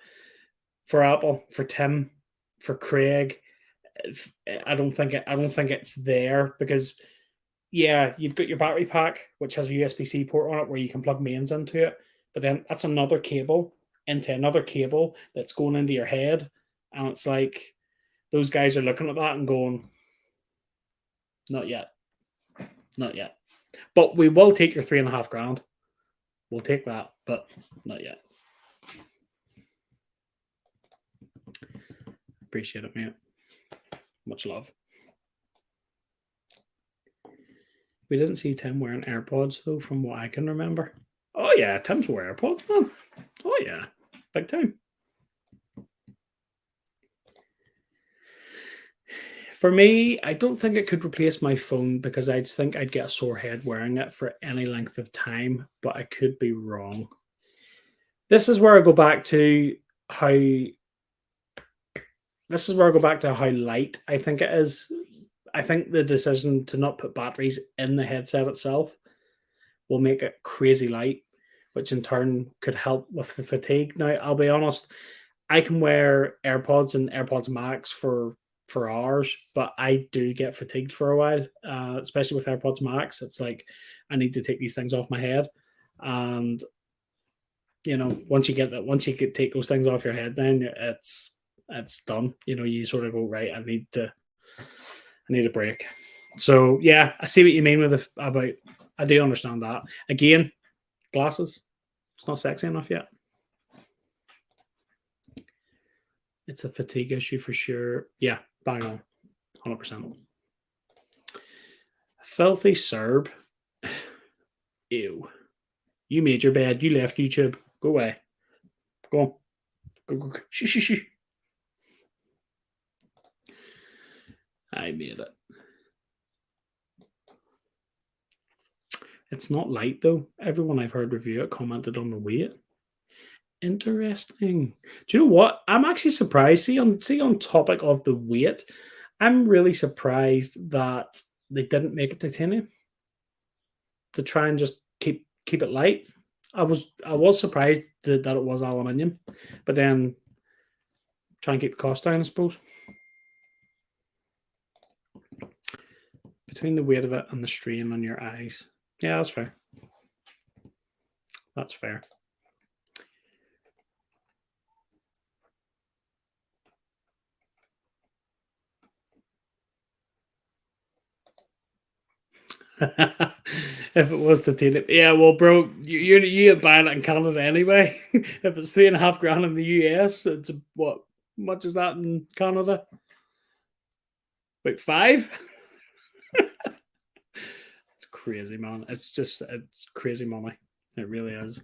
for Apple, for Tim, for Craig. I don't think it's there, because yeah, you've got your battery pack, which has a USB-C port on it where you can plug mains into it, but then that's another cable into another cable that's going into your head, and it's like those guys are looking at that and going, "Not yet, not yet." But we will take your 3.5 grand. We'll take that, but not yet. Appreciate it, mate. Much love. We didn't see Tim wearing AirPods, though, from what I can remember. Oh, yeah, Tim's wearing AirPods, man. Oh, yeah, big time. For me, I don't think it could replace my phone, because I think I'd get a sore head wearing it for any length of time, but I could be wrong. This is where I go back to how light I think it is. I think the decision to not put batteries in the headset itself will make it crazy light, which in turn could help with the fatigue. Now, I'll be honest, I can wear AirPods and AirPods Max for hours, but I do get fatigued for a while, especially with AirPods Max. It's like I need to take these things off my head, and once you get that, once you take those things off your head, then it's done. You sort of go, right. I need a break. So yeah, I see what you mean with about. I do understand that. Again, glasses. It's not sexy enough yet. It's a fatigue issue for sure. Yeah, bang on, 100%. Filthy Serb. Ew. You made your bed. You left YouTube. Go away. Go on. Go. Shoo, shoo, shoo. I made it. It's not light though. Everyone I've heard review it commented on the weight. Interesting. Do you know what? I'm actually surprised. See on topic of the weight, I'm really surprised that they didn't make it titanium to try and just keep it light. I was surprised that it was aluminium, but then try and keep the cost down, I suppose. Between the weight of it and the strain on your eyes. Yeah, that's fair. That's fair. If it was titanium, yeah. Well, bro, you ain't buying it in Canada anyway. If it's 3.5 grand in the US, it's what much is that in Canada? Like five? It's crazy, man. It's crazy money. It really is.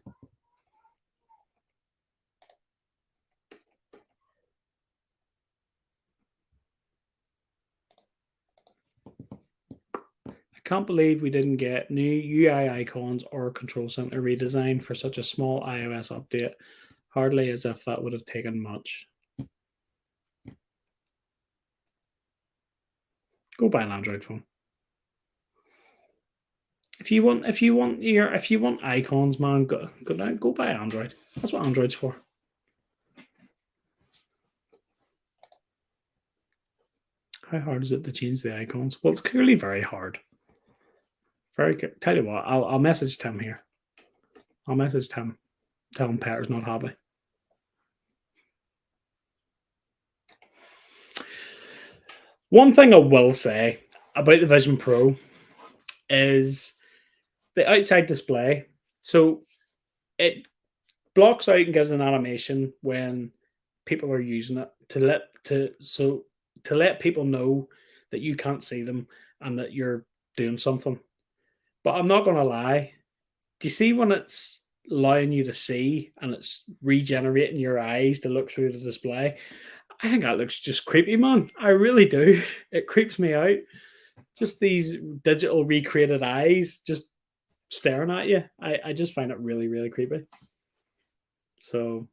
I can't believe we didn't get new UI icons or control center redesign for such a small iOS update. Hardly as if that would have taken much. Go buy an Android phone. If you want icons, man, go buy Android. That's what Android's for. How hard is it to change the icons? Well, it's clearly very hard. Very good. Tell you what, I'll message Tim here. I'll message Tim. Tell him Peter's not happy. One thing I will say about the Vision Pro is the outside display. So it blocks out and gives an animation when people are using it to let people know that you can't see them and that you're doing something. But I'm not gonna lie. Do you see when it's allowing you to see and it's regenerating your eyes to look through the display? I think that looks just creepy, man. I really do. It creeps me out. Just these digital recreated eyes just staring at you. I just find it really, really creepy. So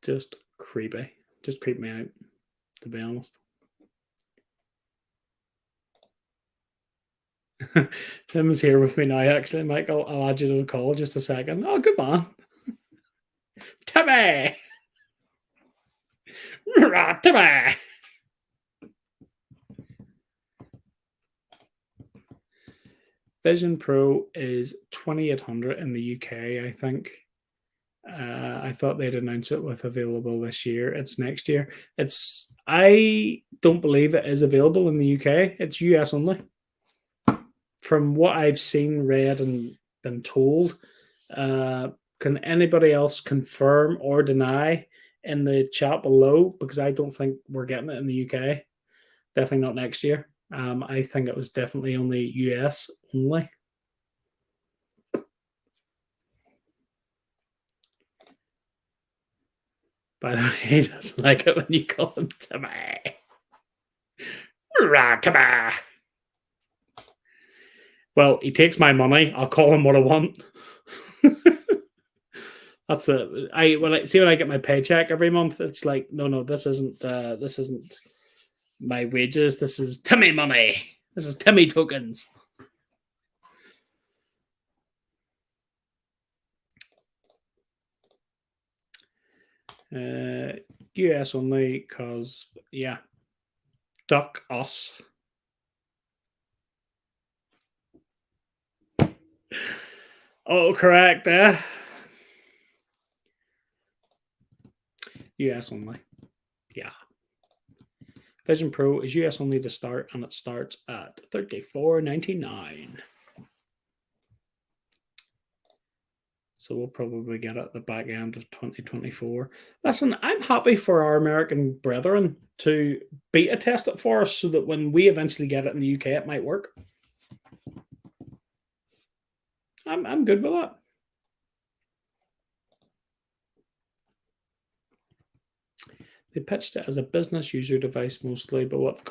just creepy. Just creep me out, to be honest. Tim's here with me now, actually, Mike. I'll add you to the call just a second. Oh, good man. Timmy! Timmy! Vision Pro is 2,800 in the UK, I think. I thought they'd announce it with available this year. It's next year. I don't believe it is available in the UK. It's US only. From what I've seen, read, and been told, can anybody else confirm or deny in the chat below? Because I don't think we're getting it in the UK. Definitely not next year. I think it was definitely only US only. By the way, he doesn't like it when you call him Timmy. Timmy. Well, he takes my money. I'll call him what I want. That's it. When I get my paycheck every month, it's like, no, this isn't my wages. This is Timmy money. This is Timmy tokens. US only because duck us. Oh, correct. US only. Yeah. Vision Pro is US only to start, and it starts at $34.99. So we'll probably get it at the back end of 2024. Listen, I'm happy for our American brethren to beta test it for us so that when we eventually get it in the UK, it might work. I'm good with that. They pitched it as a business user device mostly, but what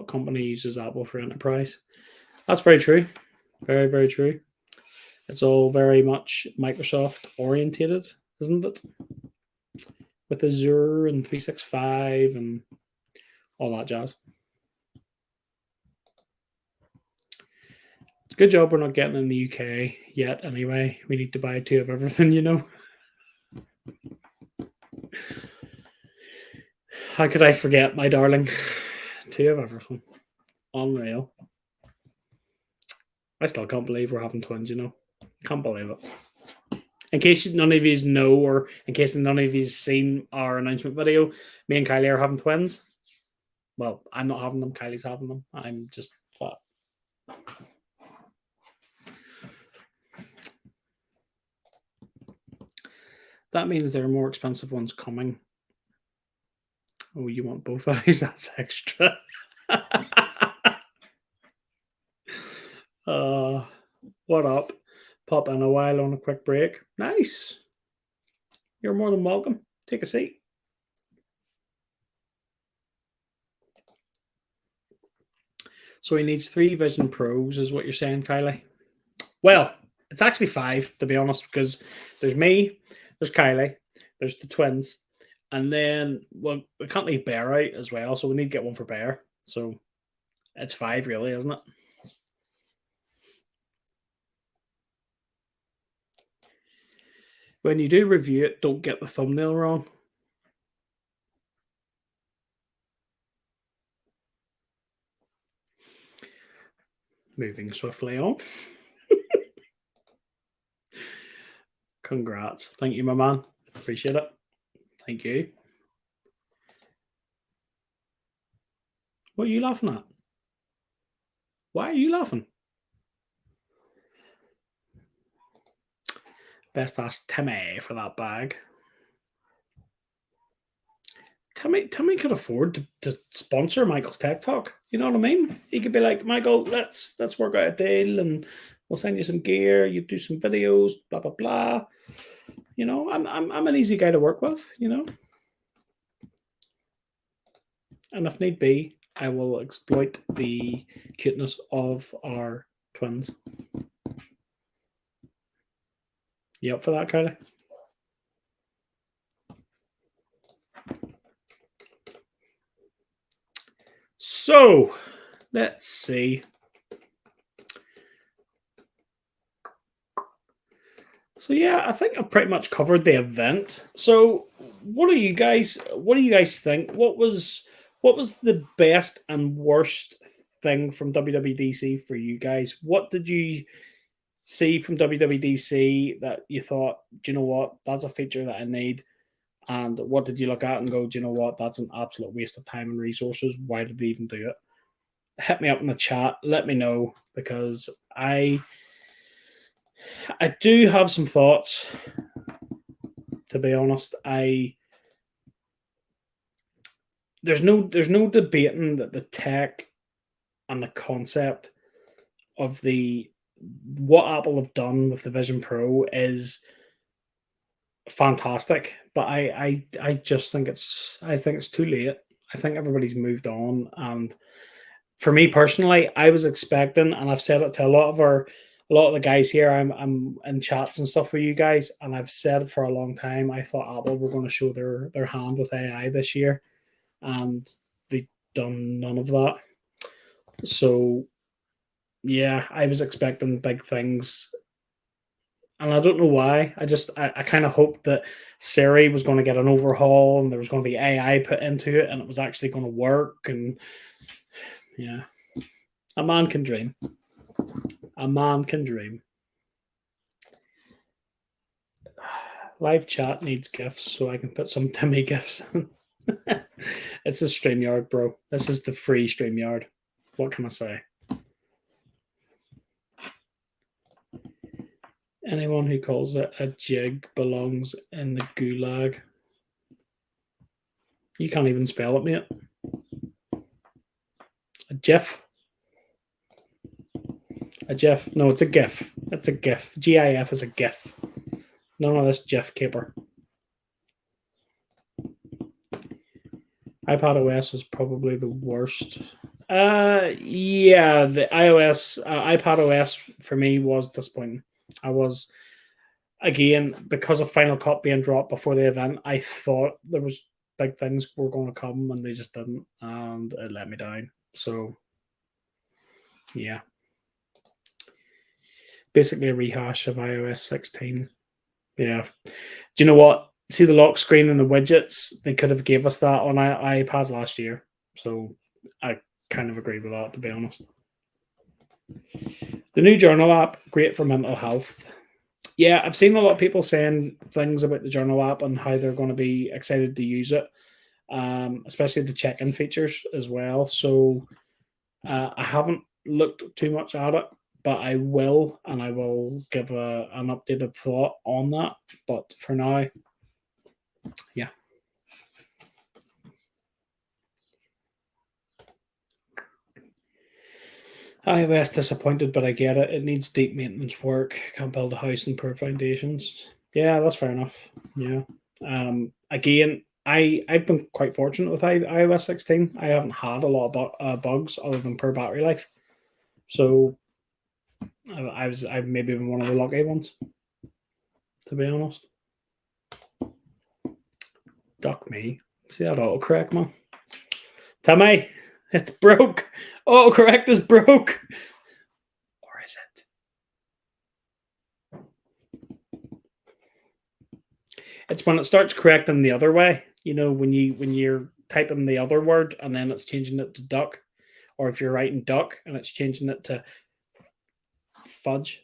company uses Apple for enterprise? That's very true. Very, very true. It's all very much Microsoft orientated, isn't it? With Azure and 365 and all that jazz. It's a good job we're not getting in the UK yet anyway. We need to buy 2 of everything, you know. How could I forget, my darling? 2 of everything. Unreal. I still can't believe we're having twins, you know. Can't believe it. In case none of you know, or in case none of you seen our announcement video, me and Kylie are having twins. Well, I'm not having them. Kylie's having them. I'm just fat. That means there are more expensive ones coming. Oh, you want both eyes? That's extra. What up? Pop in a while on a quick break. Nice. You're more than welcome. Take a seat. So he needs 3 Vision Pros, is what you're saying, Kylie? Well, it's actually 5, to be honest, because there's me, there's Kylie, there's the twins, and then, well, we can't leave Bear out as well, so we need to get one for Bear. So it's 5, really, isn't it? When you do review it, don't get the thumbnail wrong. Moving swiftly on. Congrats. Thank you, my man. Appreciate it. Thank you. What are you laughing at? Why are you laughing? Best ask Timmy for that bag. Timmy could afford to sponsor Michael's Tech Talk. You know what I mean? He could be like, Michael, let's work out a deal, and we'll send you some gear. You do some videos, blah blah blah. You know, I'm an easy guy to work with. You know, and if need be, I will exploit the cuteness of our twins. You up for that, Kylie? So, let's see. So yeah, I think I've pretty much covered the event. So, what do you guys think? What was the best and worst thing from WWDC for you guys? What did you see from WWDC that you thought, do you know what, that's a feature that I need? And what did you look at and go, do you know what, that's an absolute waste of time and resources? Why did they even do it? Hit me up in the chat. Let me know, because I do have some thoughts. To be honest, there's no debating that the tech and the concept of what Apple have done with the Vision Pro is fantastic, but I just think it's too late. I think everybody's moved on, and for me personally, I was expecting, and I've said it to a lot of the guys here. I'm in chats and stuff with you guys, and I've said it for a long time. I thought Apple were going to show their hand with AI this year, and they've done none of that. So yeah, I was expecting big things, and I don't know why. I kind of hoped that Siri was going to get an overhaul, and there was going to be AI put into it, and it was actually going to work. And yeah, a man can dream. A man can dream. Live chat needs GIFs, so I can put some Timmy GIFs in. It's a StreamYard, bro. This is the free StreamYard. What can I say? Anyone who calls it a jig belongs in the gulag. You can't even spell it, mate. A GIF. A GIF. No, it's a GIF. It's a GIF. GIF is a GIF. None of this GIF caper. iPad OS was probably the worst. Yeah, the iPad OS for me was disappointing. I was, again, because of Final Cut being dropped before the event, I thought there was big things were going to come and they just didn't, and it let me down. So, yeah. Basically a rehash of iOS 16. Yeah. Do you know what? See the lock screen and the widgets? They could have gave us that on iPad last year. So I kind of agree with that, to be honest. The new journal app, great for mental health. Yeah, I've seen a lot of people saying things about the journal app and how they're going to be excited to use it, especially the check-in features as well. So I haven't looked too much at it, but I will, and I will give an updated thought on that. But for now, yeah. iOS disappointed, but I get it. It needs deep maintenance work. Can't build a house and poor foundations. Yeah, that's fair enough. Yeah. Again, I've been quite fortunate with iOS 16. I haven't had a lot of bugs other than poor battery life. So I've maybe been one of the lucky ones, to be honest. Duck me. See that autocorrect, man? Timmy, it's broke. Autocorrect is broke. Or is it? It's when it starts correcting the other way. You know, when you're typing the other word and then it's changing it to duck, or if you're writing duck and it's changing it to fudge.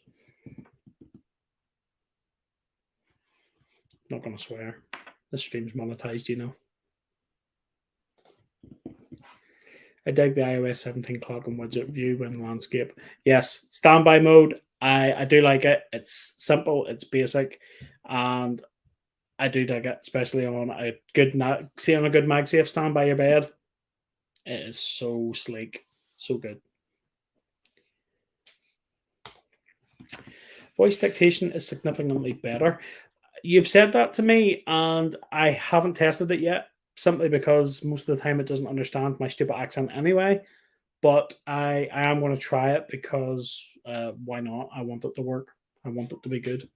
Not gonna swear. This stream's monetized, you know. I dig the iOS 17 clock and widget view when landscape. Yes, standby mode. I do like it. It's simple, it's basic, and I do dig it, especially on a good on a good MagSafe stand by your bed. It is so sleek, so good. Voice dictation is significantly better. You've said that to me, and I haven't tested it yet, simply because most of the time it doesn't understand my stupid accent anyway. But I am going to try it because why not? I want it to work. I want it to be good.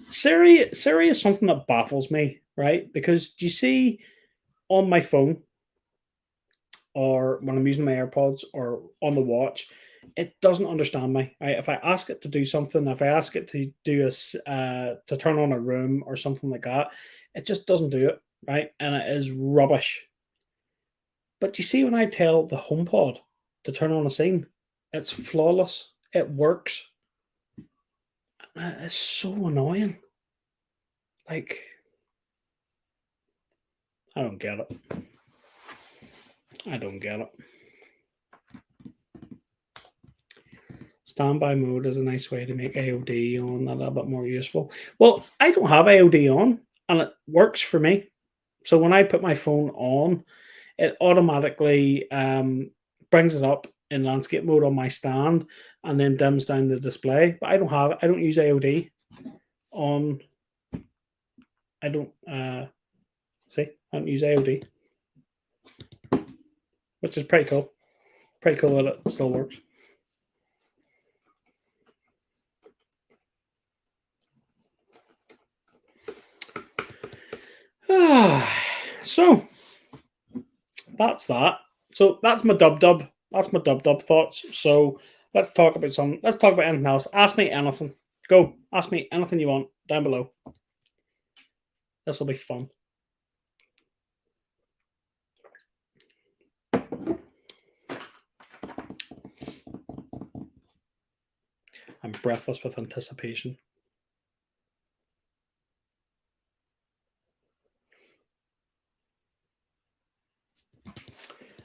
Siri is something that baffles me, right? Because do you see on my phone or when I'm using my AirPods or on the watch, it doesn't understand me. Right? If I ask it to do something, if I ask it to do to turn on a room or something like that, it just doesn't do it, right? And it is rubbish. But you see, when I tell the HomePod to turn on a scene, it's flawless. It works. It's so annoying. Like, I don't get it. I don't get it. Standby mode is a nice way to make AOD on a little bit more useful. Well, I don't have AOD on, and it works for me. So when I put my phone on, it automatically brings it up in landscape mode on my stand, and then dims down the display. But I don't use AOD on. I don't see. I don't use AOD, which is pretty cool. Pretty cool that it still works. So that's that. So that's my dub. That's my dub thoughts. So let's talk about anything else. Ask me anything. Go. Ask me anything you want down below. This will be fun. I'm breathless with anticipation.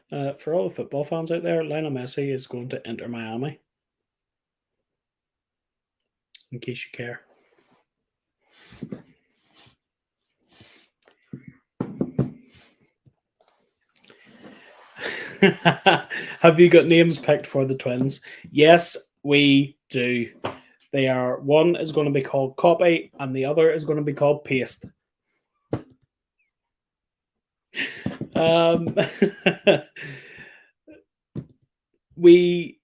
For all the football fans out there, Lionel Messi is going to enter Miami, in case you care. Have you got names picked for the twins? Yes, we do. They are, one is going to be called Copy and the other is going to be called Paste. Um, we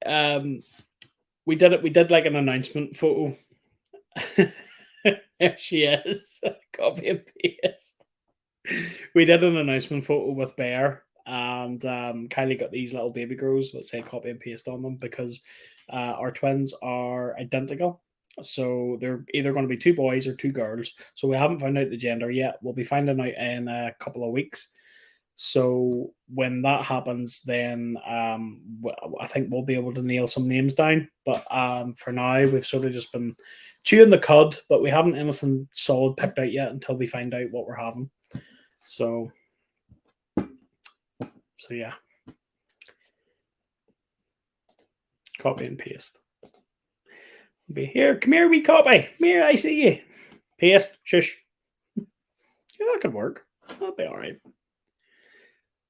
we did it. We did like an announcement photo. There she is. Copy and paste. We did an announcement photo with Bear, and Kylie got these little baby girls that say copy and paste on them because our twins are identical. So they're either going to be two boys or two girls. So we haven't found out the gender yet. We'll be finding out in a couple of weeks. So when that happens, then I think we'll be able to nail some names down. But for now, we've sort of just been chewing the cud, but we haven't anything solid picked out yet until we find out what we're having. So yeah, copy and paste. Be here, come here, we copy. Come here, I see you. Paste, shush. Yeah, that could work. That'll be all right.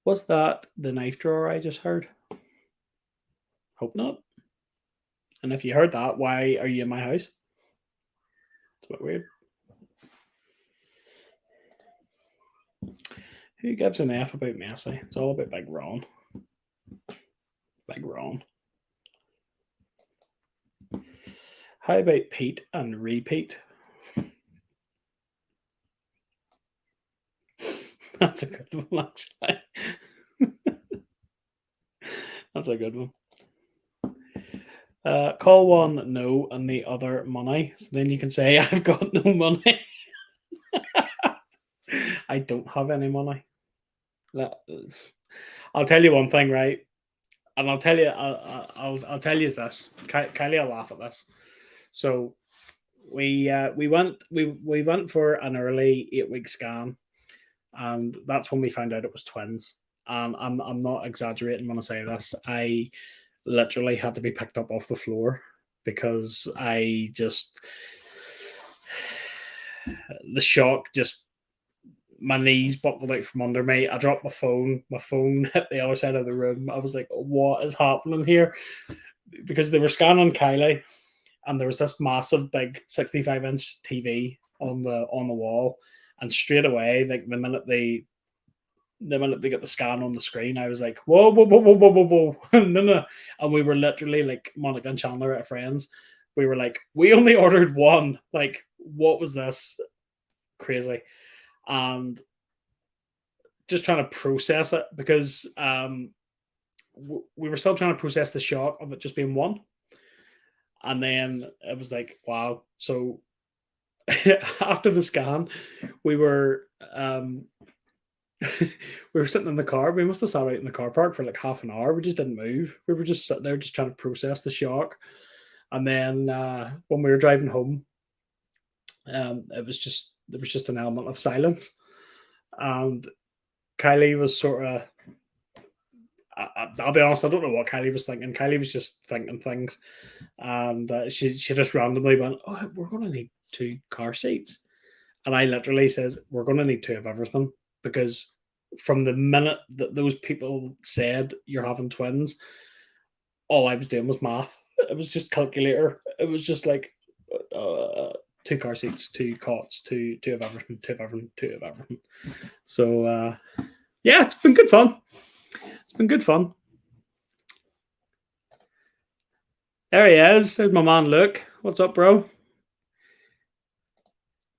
Was that the knife drawer I just heard? Hope not. And if you heard that, why are you in my house? It's a bit weird. Who gives an F about Messi? It's all about Big Ron. Big Ron. How about Pete and repeat? That's a good one, actually. That's a good one. Call one no and the other money. So then you can say, I've got no money. I don't have any money. I'll tell you one thing, right? And I'll tell you, I'll tell you this. Kylie will laugh at this. So we went for an early 8-week scan, and that's when we found out it was twins. And I'm not exaggerating when I say this. I literally had to be picked up off the floor because I just the shock just my knees buckled out from under me. I dropped my phone. My phone hit the other side of the room. I was like, what is happening here? Because they were scanning Kylie and there was this massive big 65-inch TV on the wall. And straight away, like the minute they got the scan on the screen, I was like, whoa, whoa, whoa, whoa, whoa, whoa, whoa. No. And we were literally like Monica and Chandler at Friends. We were like, we only ordered one. Like, what was this? Crazy. And just trying to process it because we were still trying to process the shock of it just being one. And then it was like, wow. So after the scan, we were we were sitting in the car. We must have sat out in the car park for like half an hour. We just didn't move. We were just sitting there, just trying to process the shock. And then when we were driving home, there was just an element of silence, and Kylie was sort of. I'll be honest, I don't know what Kylie was thinking. Kylie was just thinking things, and she just randomly went, "Oh, we're going to need 2 car seats," and I literally says, "We're going to need 2 of everything," because from the minute that those people said you're having twins, all I was doing was math. It was just calculator. It was just like 2 car seats, 2 cots, two of everything, 2 of everything, 2 of everything. So yeah, it's been good fun. It's been good fun. There he is. There's my man Luke. What's up, bro?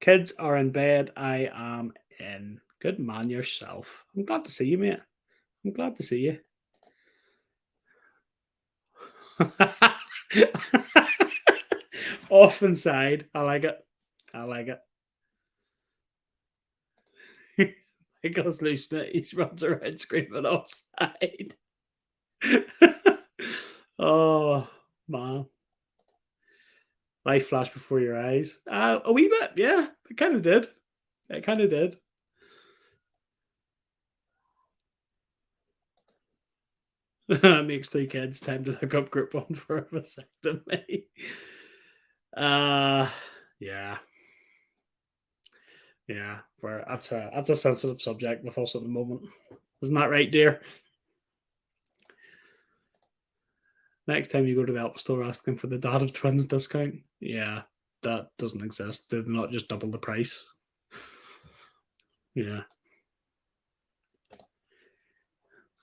Kids are in bed. I am in. Good man yourself. I'm glad to see you, mate. I'm glad to see you. Off inside. I like it. I like it. Michael's losing it. He runs around screaming offside. Oh, man. Life flashed before your eyes. A wee bit, yeah. It kind of did. It kind of did. Makes 2 kids, time to look up group 1 for a vasectomy. Yeah, yeah. Where that's a sensitive subject with us at the moment. Isn't that right, dear? Next time you go to the Apple store, ask them for the Dad of Twins discount. Yeah, that doesn't exist. They're not just double the price. Yeah.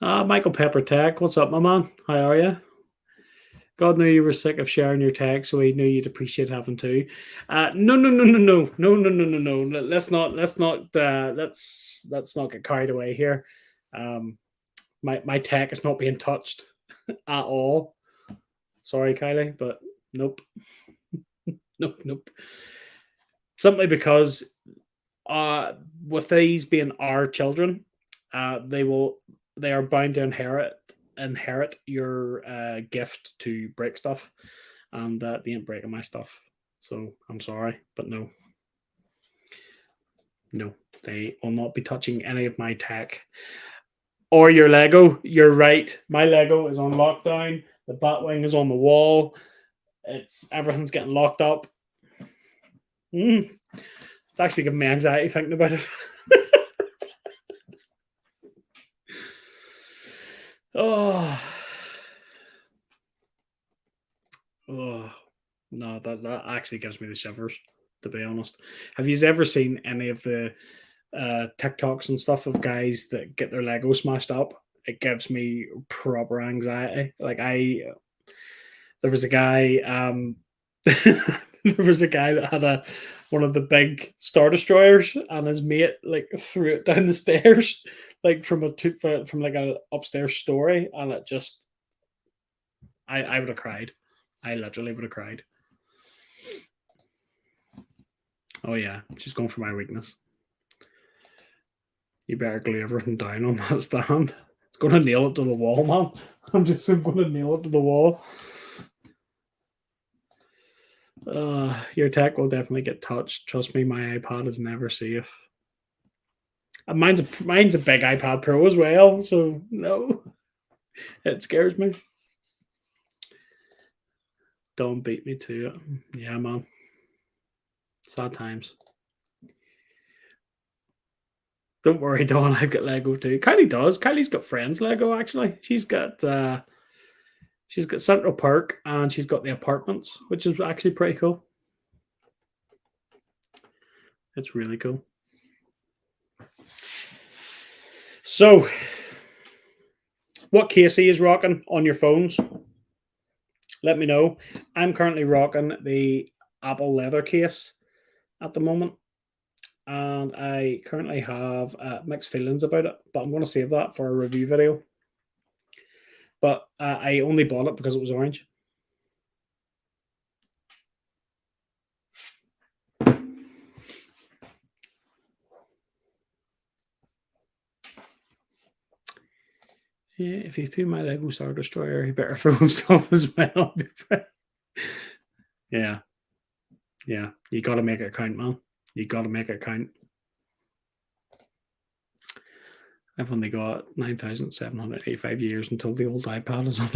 Michael Pepper Tech, what's up, my man? How are you? God knew you were sick of sharing your tag, so he knew you'd appreciate having two. No, no, no, no, no, no, no, no, no, no. Let's not get carried away here. My tech is not being touched at all. Sorry, Kylie, but nope, nope, nope. Simply because with these being our children, they are bound to inherit your gift to break stuff, and they ain't breaking my stuff. So I'm sorry, but no, they will not be touching any of my tech or your Lego. You're right. My Lego is on lockdown. The Batwing is on the wall. Everything's getting locked up. It's actually giving me anxiety thinking about it. Oh, oh, no, that actually gives me the shivers, to be honest. Have you ever seen any of the TikToks and stuff of guys that get their Lego smashed up? It gives me proper anxiety. There was a guy, there was a guy that had one of the big Star Destroyers, and his mate threw it down the stairs, from a upstairs story, and it just, I would have cried. I literally would have cried. Oh yeah, she's going for my weakness. You better glue everything down on that stand. It's going to nail it to the wall, man. I'm going to nail it to the wall. Your tech will definitely get touched. Trust me, my iPad is never safe. And mine's a big iPad Pro as well, so no, it scares me. Don't beat me to it. Yeah, man. Sad times. Don't worry, Dawn. I've got Lego too. Kylie does. Kylie's got friends Lego actually. She's got Central Park and she's got the apartments, which is actually pretty cool. It's really cool. So, what Casey is rocking on your phones? Let me know. I'm currently rocking the Apple leather case at the moment, and I currently have mixed feelings about it, but I'm going to save that for a review video. But I only bought it because it was orange. Yeah, if he threw my Lego Star Destroyer, he better throw himself as well. Yeah. Yeah. You got to make it count, man. You got to make it count. I've only got 9,785 years until the old iPad is on.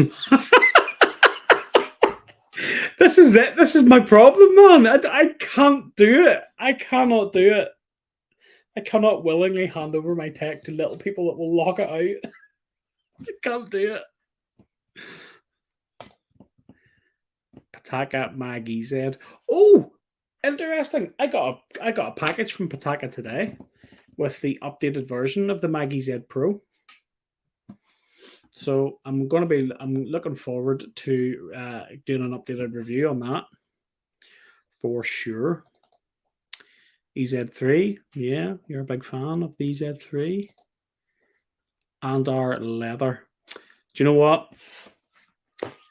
This is it. This is my problem, man. I can't do it. I cannot do it. I cannot willingly hand over my tech to little people that will lock it out. I can't do it. Pataka Maggie said, "Oh, interesting. I got a package from Pataka today with the updated version of the Maggie Z Pro. So I'm looking forward to doing an updated review on that for sure. EZ3, yeah, you're a big fan of the EZ3 and our leather. Do you know what?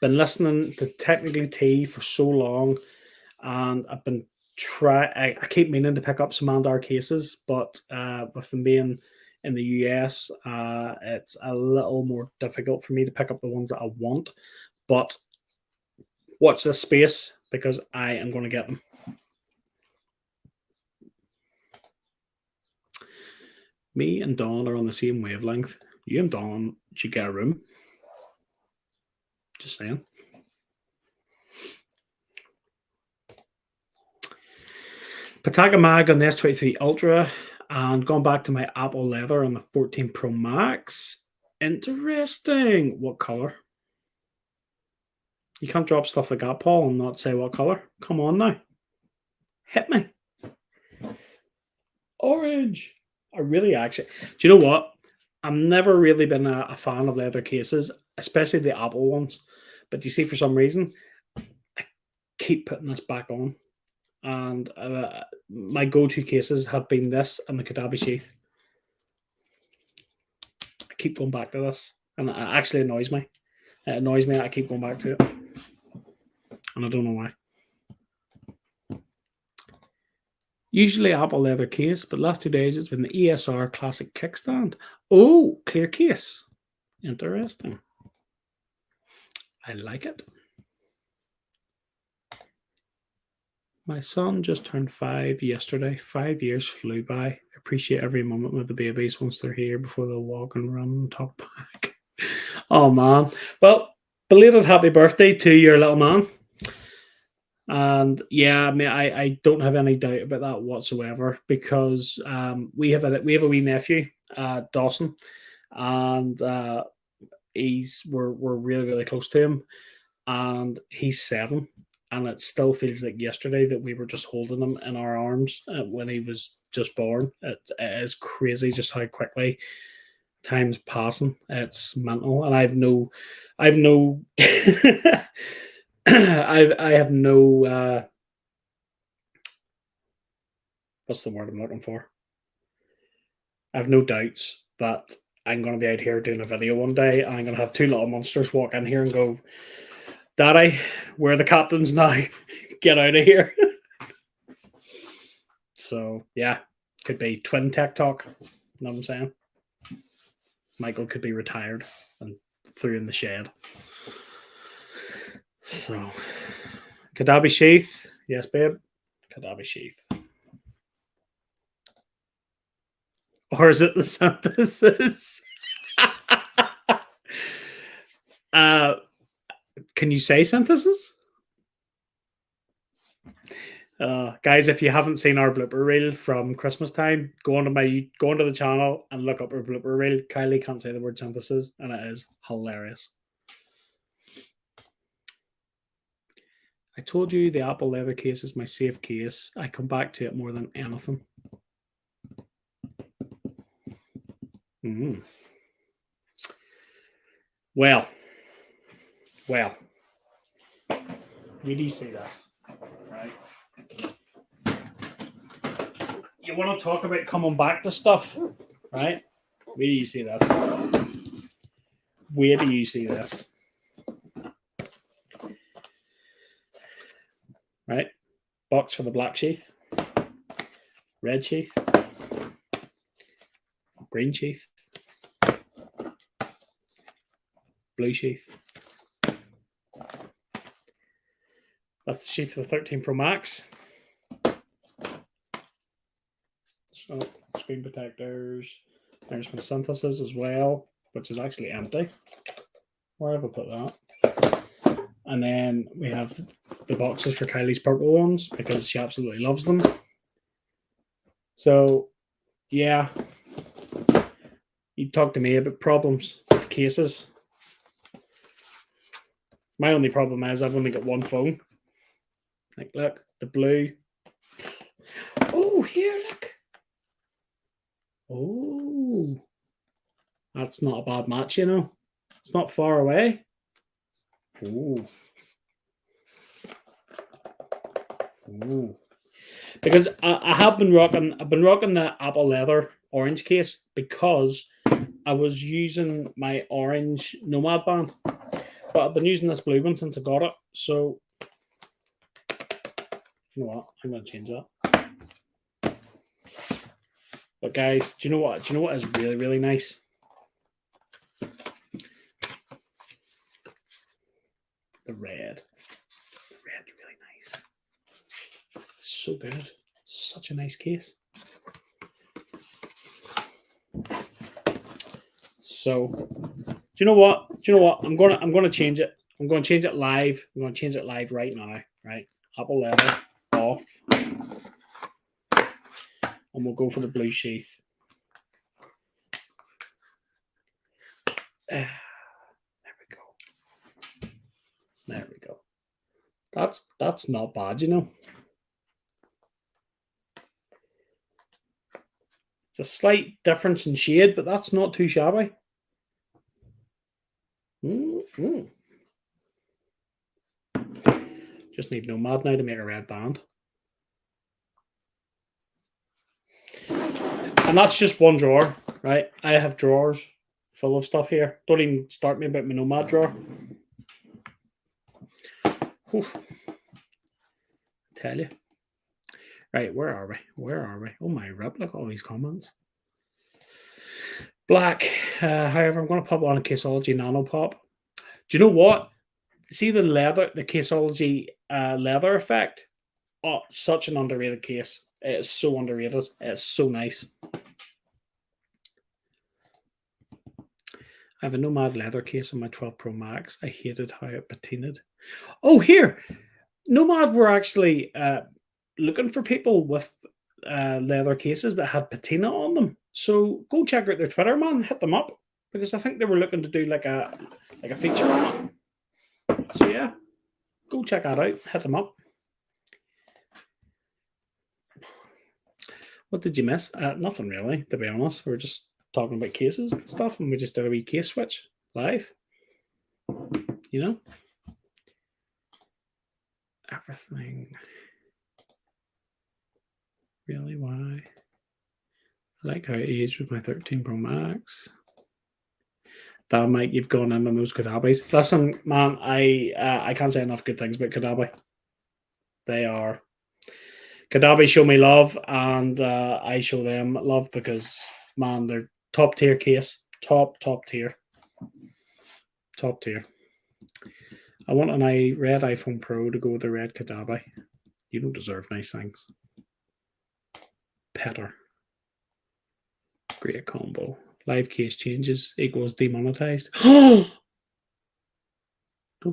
Been listening to Technically T for so long, and I've been I keep meaning to pick up some Andar cases, but with them being in the US, it's a little more difficult for me to pick up the ones that I want. But watch this space because I am going to get them. Me and Dawn are on the same wavelength. You and Dawn should get a room. Just saying. Pataka Mag on the S23 Ultra, and going back to my Apple Leather on the 14 Pro Max. Interesting. What color? You can't drop stuff like that, Paul, and not say what color. Come on now. Hit me. Orange. I really actually. Do you know what? I've never really been a fan of leather cases, especially the Apple ones. But you see, for some reason, I keep putting this back on. And my go-to cases have been this and the Kadabi sheath. I keep going back to this, and it actually annoys me. It annoys me that I keep going back to it, and I don't know why. Usually Apple leather case, but last 2 days it's been the ESR Classic kickstand. Oh, clear case. Interesting. I like it. My son just turned 5 yesterday. 5 years flew by. Appreciate every moment with the babies once they're here before they'll walk and run and talk back. Oh, man. Well, belated happy birthday to your little man. And yeah, I mean, I don't have any doubt about that whatsoever, because we have a wee nephew, Dawson, and we're really, really close to him, and he's 7. And it still feels like yesterday that we were just holding him in our arms when he was just born. It is crazy just how quickly time's passing. It's mental, and I have no, I have no what's the word I'm looking for? I have no doubts that I'm going to be out here doing a video one day, and I'm going to have 2 little monsters walk in here and go, "Daddy, we're the captains now. Get out of here." So, yeah, could be twin tech talk. You know what I'm saying? Michael could be retired and threw in the shed. So, Kadabi sheath. Yes, babe. Kadabi sheath. Or is it the synthesis? Can you say synthesis? Guys, if you haven't seen our blooper reel from Christmas time, go onto the channel and look up our blooper reel. Kylie can't say the word synthesis, and it is hilarious. I told you the Apple leather case is my safe case. I come back to it more than anything. Well. Where do you see this? Right. You want to talk about coming back to stuff, right? Where do you see this? Where do you see this? Right? Box for the black sheath, red sheath, green sheath, blue sheath. That's the sheath for the 13 Pro Max. So, screen protectors. There's my synthesis as well, which is actually empty. Where have I put that? And then we have the boxes for Kylie's purple ones, because she absolutely loves them. So, yeah. You talk to me about problems with cases. My only problem is I've only got one phone. Like, look, the blue. Oh, here, look. Oh, that's not a bad match, you know. It's not far away. Oh. Oh. Because I've been rocking the Apple leather orange case because I was using my orange Nomad band, but I've been using this blue one since I got it. So, you know what? I'm going to change that. But guys, do you know what? Do you know what is really, really nice? The red. The red's really nice. It's so good. Such a nice case. So, do you know what? I'm gonna change it. I'm going to change it live. I'm going to change it live right now. Right, Apple leather off, and we'll go for the blue sheath. There we go. There we go. That's not bad, you know. It's a slight difference in shade, but that's not too shabby. Mm-hmm. Just need Nomad now to make a red band. And that's just one drawer, right? I have drawers full of stuff here. Don't even start me about my Nomad drawer. Whew. Tell you. Right, where are we? Where are we? Oh my rip, look at all these comments. Black. However, I'm going to pop on a Caseology Nano Pop. Do you know what? See the leather, the Caseology leather effect? Oh, such an underrated case. It is so underrated. It's so nice. I have a Nomad leather case on my 12 Pro Max. I hated how it patinaed. Oh, here! Nomad were actually looking for people with leather cases that had patina on them. So go check out their Twitter, man. Hit them up, because I think they were looking to do like a feature on it. So yeah, go check that out. Hit them up. What did you miss? Nothing really, to be honest. We're just talking about cases and stuff, and we just did a wee case switch live. You know, everything. Really, why? I like how it aged with my 13 Pro Max. Damn, Mike, you've gone in on those Kodabis. Listen, man, I can't say enough good things about Kodabi. They are... Kodabi show me love, and I show them love, because, man, they're top tier case. Top tier. Top tier. I want an red iPhone Pro to go with the red Kodabi. You don't deserve nice things. Petter. Great combo. Live case changes equals demonetized. Don't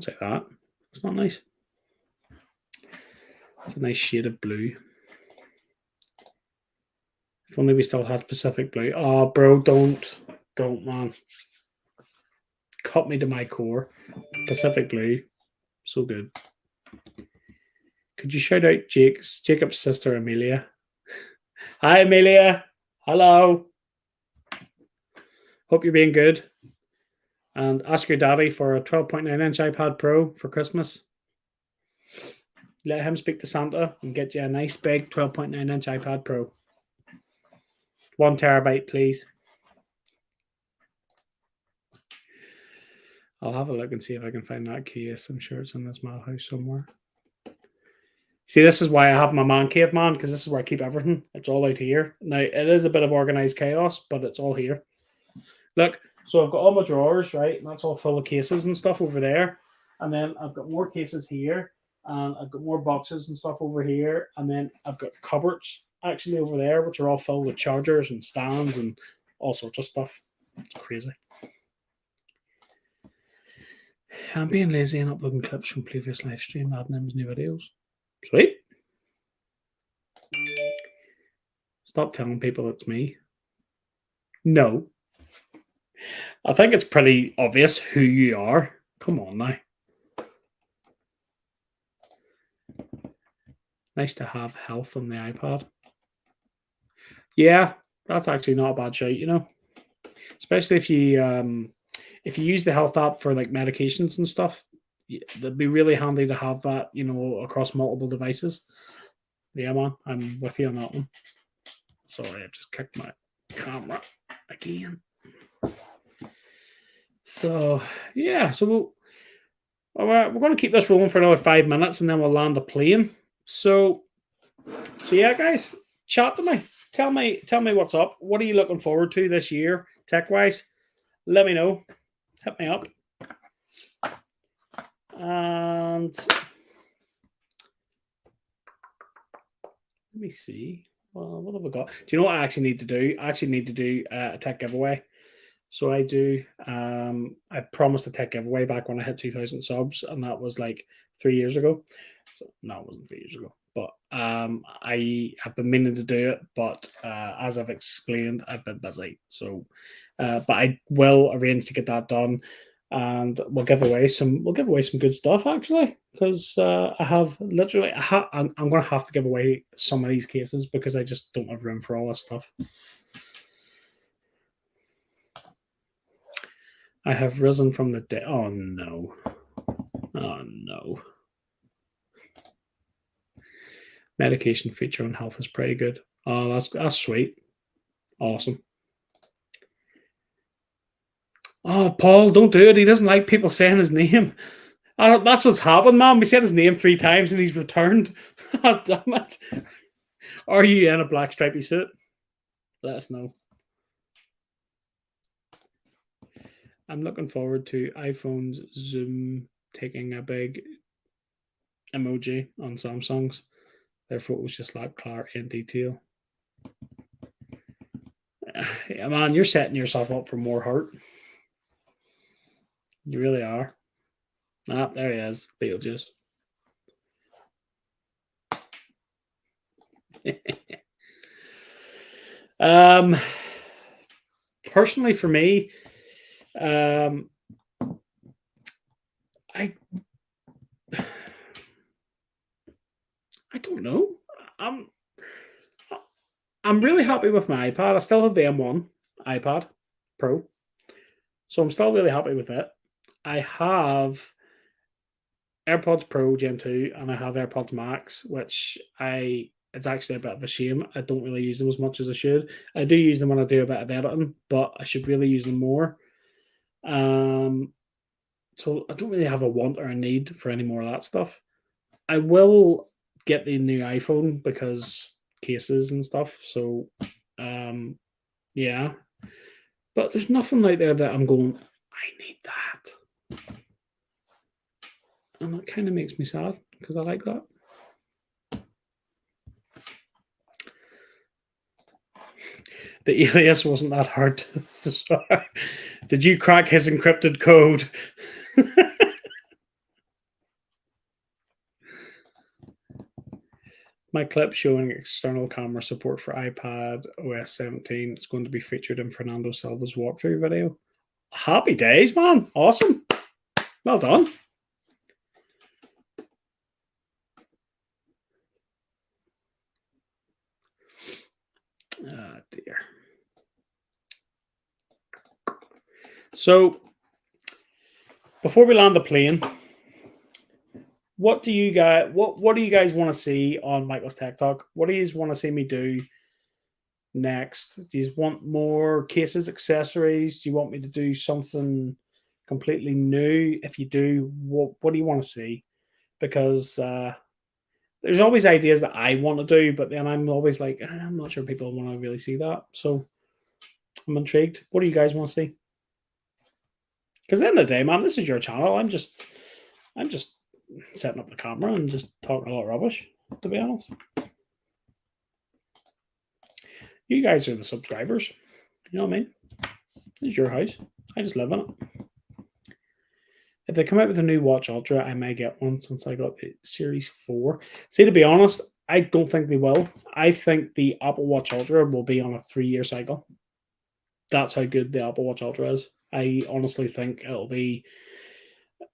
say that. It's not nice. It's a nice shade of blue. If only we still had Pacific blue. Oh, bro, don't, man. Cut me to my core. Pacific blue. So good. Could you shout out Jacob's sister, Amelia? Hi, Amelia. Hello. Hope you're being good. And ask your daddy for a 12.9-inch iPad Pro for Christmas. Let him speak to Santa and get you a nice big 12.9-inch iPad Pro. 1 terabyte, please. I'll have a look and see if I can find that case. I'm sure it's in this madhouse somewhere. See, this is why I have my man cave, man, because this is where I keep everything. It's all out here. Now, it is a bit of organized chaos, but it's all here. Look, so I've got all my drawers, right? And that's all full of cases and stuff over there. And then I've got more cases here. And I've got more boxes and stuff over here. And then I've got cupboards actually over there, which are all filled with chargers and stands and all sorts of stuff. It's crazy. I'm being lazy and uploading clips from previous live stream, adding in new videos. Sweet. Stop telling people it's me. No. I think it's pretty obvious who you are. Come on now. Nice to have health on the iPad. Yeah, that's actually not a bad shout, you know. Especially if you use the health app for like medications and stuff, it'd be really handy to have that, you know, across multiple devices. Yeah, man, I'm with you on that one. Sorry, I've just kicked my camera again. So yeah, so we're going to keep this rolling for another 5 minutes, and then we'll land a plane. So yeah, guys, chat to me. Tell me what's up. What are you looking forward to this year, tech-wise? Let me know. Hit me up. And let me see. Well, what have I got? Do you know what I actually need to do? I actually need to do a tech giveaway. So I do. I promised to take giveaway back when I hit 2,000 subs, and that was like 3 years ago. So no, it wasn't 3 years ago. But I have been meaning to do it, but as I've explained, I've been busy. So, but I will arrange to get that done, and we'll give away some good stuff actually, because I have literally I'm going to have to give away some of these cases because I just don't have room for all this stuff. I have risen from the dead. Oh no. Oh no. Medication feature on health is pretty good. Oh, that's sweet. Awesome. Oh, Paul, don't do it. He doesn't like people saying his name. That's what's happened, man. We said his name 3 times and he's returned. Oh, damn it. Are you in a black stripy suit? Let us know. I'm looking forward to iPhone's Zoom taking a big emoji on Samsung's. Their photos just lack clarity and detail. Yeah, man, you're setting yourself up for more hurt. You really are. Ah, there he is, Beetlejuice. um, personally, for me, I don't know. I'm I'm really happy with my iPad. I still have the M1 iPad Pro, so I'm still really happy with it. I have AirPods Pro Gen 2 and I have AirPods Max, which it's actually a bit of a shame. I don't really use them as much as I should. I do use them when I do a bit of editing, but I should really use them more. So I don't really have a want or a need for any more of that stuff. I will get the new iPhone because cases and stuff. So yeah. But there's nothing like there that I'm going, I need that. And that kind of makes me sad because I like that. The alias wasn't that hard to start. Did you crack his encrypted code? My clip showing external camera support for iPad OS 17 is going to be featured in Fernando Silva's walkthrough video. Happy days, man. Awesome. Well done. Oh, dear. So, before we land the plane, what do you guys want to see on Michael's Tech Talk? What do you want to see me do next? Do you want more cases, accessories? Do you want me to do something completely new? If you do, what do you want to see? Because there's always ideas that I want to do, but then I'm always like, I'm not sure people want to really see that. So I'm intrigued. What do you guys want to see? Because at the end of the day, man, this is your channel. I'm just setting up the camera and just talking a lot of rubbish, to be honest. You guys are the subscribers. You know what I mean? This is your house. I just live in it. If they come out with a new Watch Ultra, I may get one since I got the Series 4. See, to be honest, I don't think they will. I think the Apple Watch Ultra will be on a 3-year cycle. That's how good the Apple Watch Ultra is. I honestly think it'll be,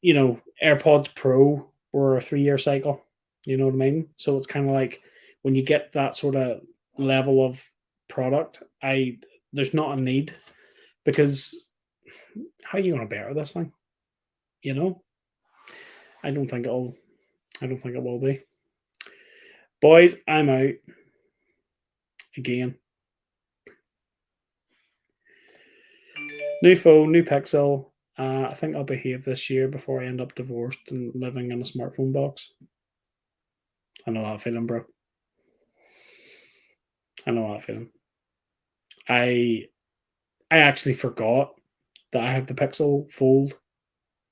AirPods Pro were a 3-year cycle. You know what I mean? So it's kind of like when you get that sort of level of product, there's not a need, because how are you going to better this thing? I don't think it will be. Boys, I'm out again. New phone, new Pixel. I think I'll behave this year before I end up divorced and living in a smartphone box. I know that feeling, bro. I know that feeling. I actually forgot that I have the Pixel Fold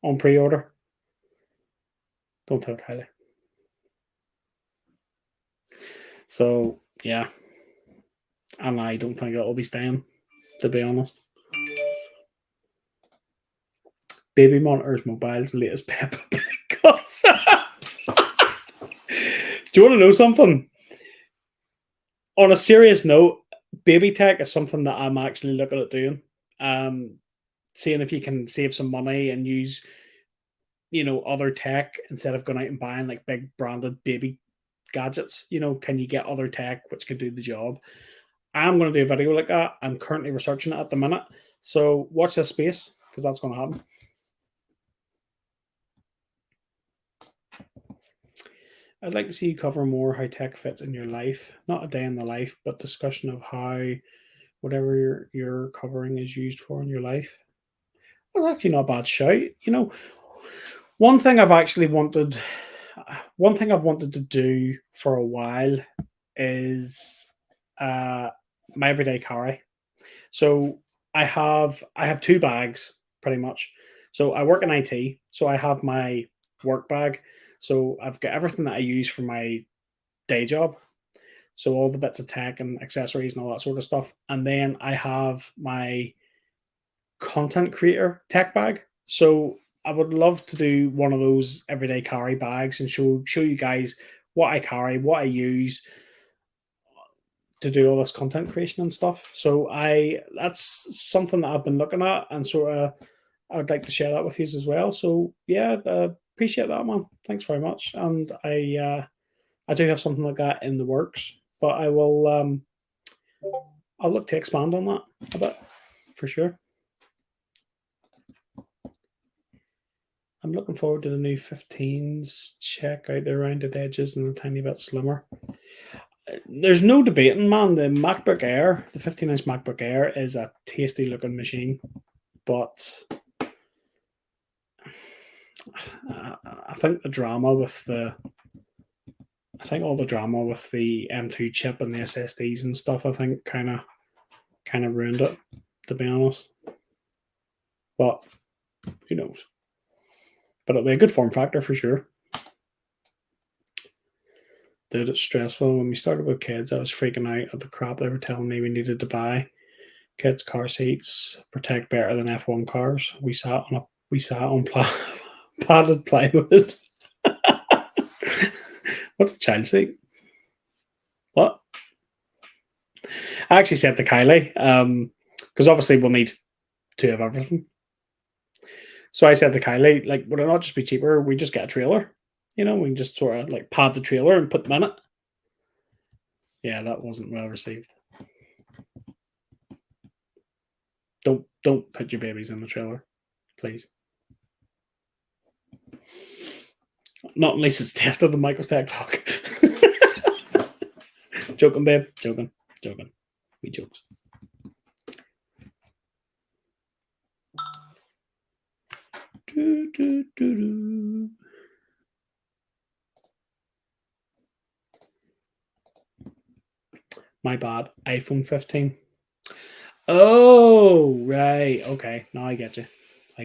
on pre-order. Don't tell Kylie. So yeah, and I don't think it'll be staying, to be honest. baby monitors, mobiles, latest Peppa Pig concept. Do you want to know something? On a serious note, baby tech is something that I'm actually looking at doing. Um, Seeing if you can save some money and use, other tech instead of going out and buying like big branded baby gadgets. Can you get other tech which can do the job? I'm going to do a video like that. I'm currently researching it at the minute. So watch this space because that's going to happen. I'd like to see you cover more how tech fits in your life. Not a day in the life, but discussion of how whatever you're covering is used for in your life. That's actually not a bad shout. One thing I've actually wanted, one thing I've wanted to do for a while is my everyday carry. So I have two bags pretty much. So I work in IT, so I have my work bag. So I've got everything that I use for my day job. So all the bits of tech and accessories and all that sort of stuff. And then I have my content creator tech bag. So I would love to do one of those everyday carry bags and show you guys what I carry, what I use to do all this content creation and stuff. So that's something that I've been looking at and sort of I'd like to share that with you as well. So yeah, appreciate that, man. Thanks very much. And I do have something like that in the works, but I'll look to expand on that a bit for sure. I'm looking forward to the new 15s. Check out the rounded edges and a tiny bit slimmer. There's no debating, man. The MacBook Air, the 15-inch MacBook Air, is a tasty looking machine, but I think all the drama with the M2 chip and the SSDs and stuff, I think kind of ruined it, to be honest. But who knows? But it'll be a good form factor for sure. Dude, it's stressful. When we started with kids, I was freaking out at the crap they were telling me we needed to buy. Kids' car seats protect better than F1 cars. We sat on padded plywood. What's a child seat? What? I actually said to Kylie, because obviously we'll need two of everything. So I said to Kylie, like, would it not just be cheaper? We just get a trailer. We can just sort of like pad the trailer and put them in it. Yeah, that wasn't well received. Don't put your babies in the trailer, please. Not unless it's tested the Michael's Tech Talk. Joking, babe. Joking. We jokes. My bad. iPhone 15. Oh, right. Okay. Now I get you. I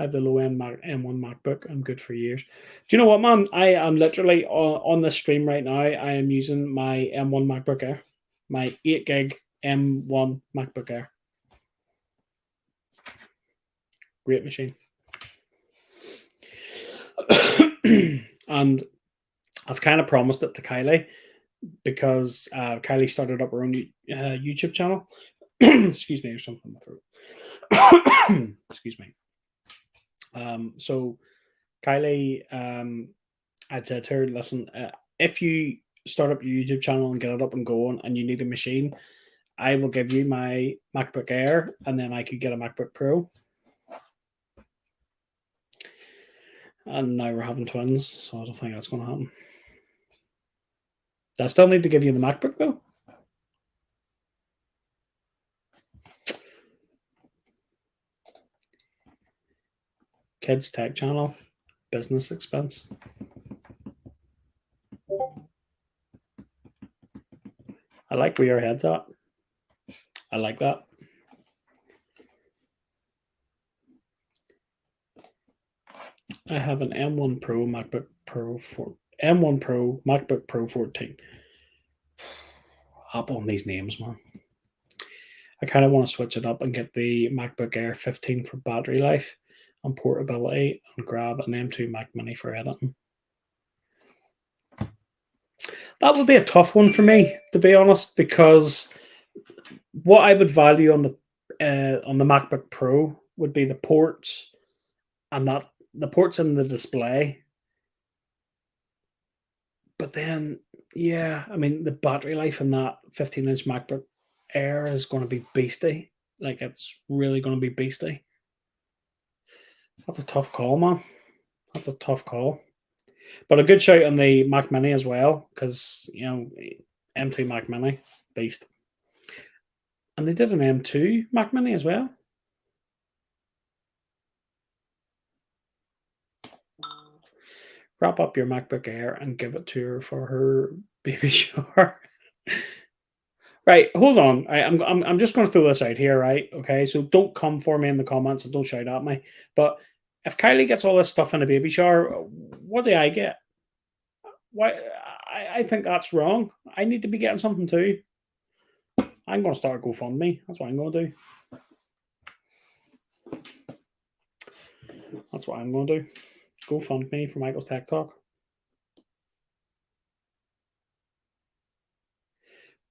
have the low end M1 MacBook. I'm good for years. Do you know what, man? I am literally on this stream right now. I am using my M1 MacBook Air, my 8 gig M1 MacBook Air. Great machine. And I've kind of promised it to Kylie because Kylie started up her own YouTube channel. Excuse me, there's something in my throat. Excuse me. So Kylie, I'd said to her, listen, if you start up your YouTube channel and get it up and going and you need a machine, I will give you my MacBook Air and then I could get a MacBook Pro. And now we're having twins, so I don't think that's going to happen. I still need to give you the MacBook though. Kids Tech Channel, business expense. I like where your head's at. I like that. I have an M1 Pro MacBook Pro M1 Pro MacBook Pro 14. Apple on these names, man. I kind of want to switch it up and get the MacBook Air 15 for battery life and portability, and grab an M2 Mac Mini for editing. That would be a tough one for me, to be honest, because what I would value on the MacBook Pro would be the ports, and that the ports in the display. But then, yeah, I mean, the battery life in that 15-inch MacBook Air is going to be beastie. Like, it's really going to be beastie. That's a tough call, man. That's a tough call. But a good shout on the Mac Mini as well, because, you know, M2 Mac Mini, beast. And they did an M2 Mac Mini as well. Wrap up your MacBook Air and give it to her for her baby shower. Right, hold on. I'm just going to throw this out here, right? Okay, so don't come for me in the comments and don't shout at me. But if Kylie gets all this stuff in a baby shower, what do I get? Why? I think that's wrong. I need to be getting something too. I'm going to start a GoFundMe. That's what I'm going to do. That's what I'm going to do. GoFundMe for Michael's Tech Talk.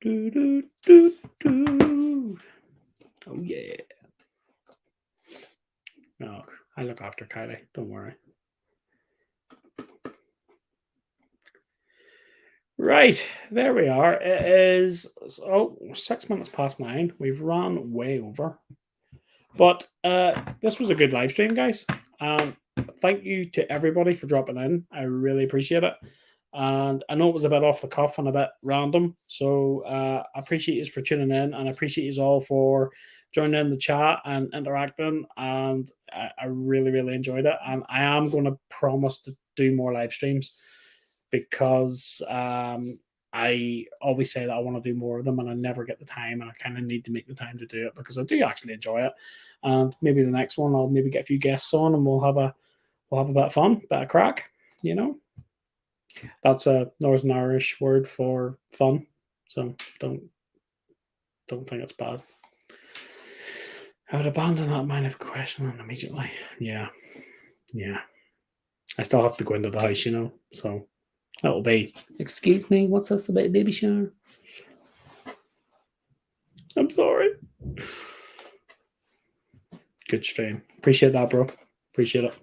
Do, do, do, do. Oh, yeah. Oh, I look after Kylie. Don't worry. Right, there we are. It is 6 minutes past 9. We've run way over. But this was a good live stream, guys. Thank you to everybody for dropping in. I really appreciate it. And I know it was a bit off the cuff and a bit random. So I appreciate you for tuning in, and I appreciate you all for joining in the chat and interacting. And I really, really enjoyed it. And I am going to promise to do more live streams, because I always say that I want to do more of them, and I never get the time, and I kind of need to make the time to do it, because I do actually enjoy it. And maybe the next one I'll maybe get a few guests on, and we'll have a bit of fun, bit of crack, you know. That's a Northern Irish word for fun, so don't think it's bad. I would abandon that line of questioning immediately. Yeah. I still have to go into the house, you know, so that'll be, excuse me, what's this about baby shower? I'm sorry. Good stream. Appreciate that, bro. Appreciate it.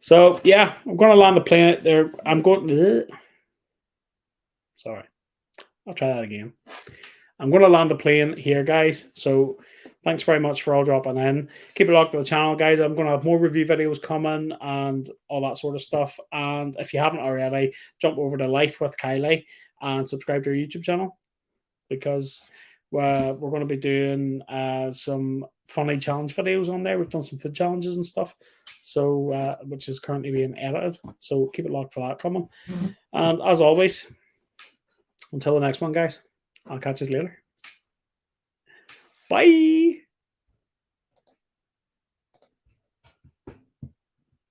So, yeah, I'm going to land the plane there. I'm going... Sorry. I'll try that again. I'm going to land the plane here, guys. So, thanks very much for all dropping in. Keep it locked to the channel, guys. I'm going to have more review videos coming and all that sort of stuff. And if you haven't already, jump over to Life with Kylie and subscribe to our YouTube channel, because we're going to be doing some funny challenge videos on there. We've done some food challenges and stuff, so which is currently being edited. So keep it locked for that coming. And as always, until the next one, guys, I'll catch you later. Bye.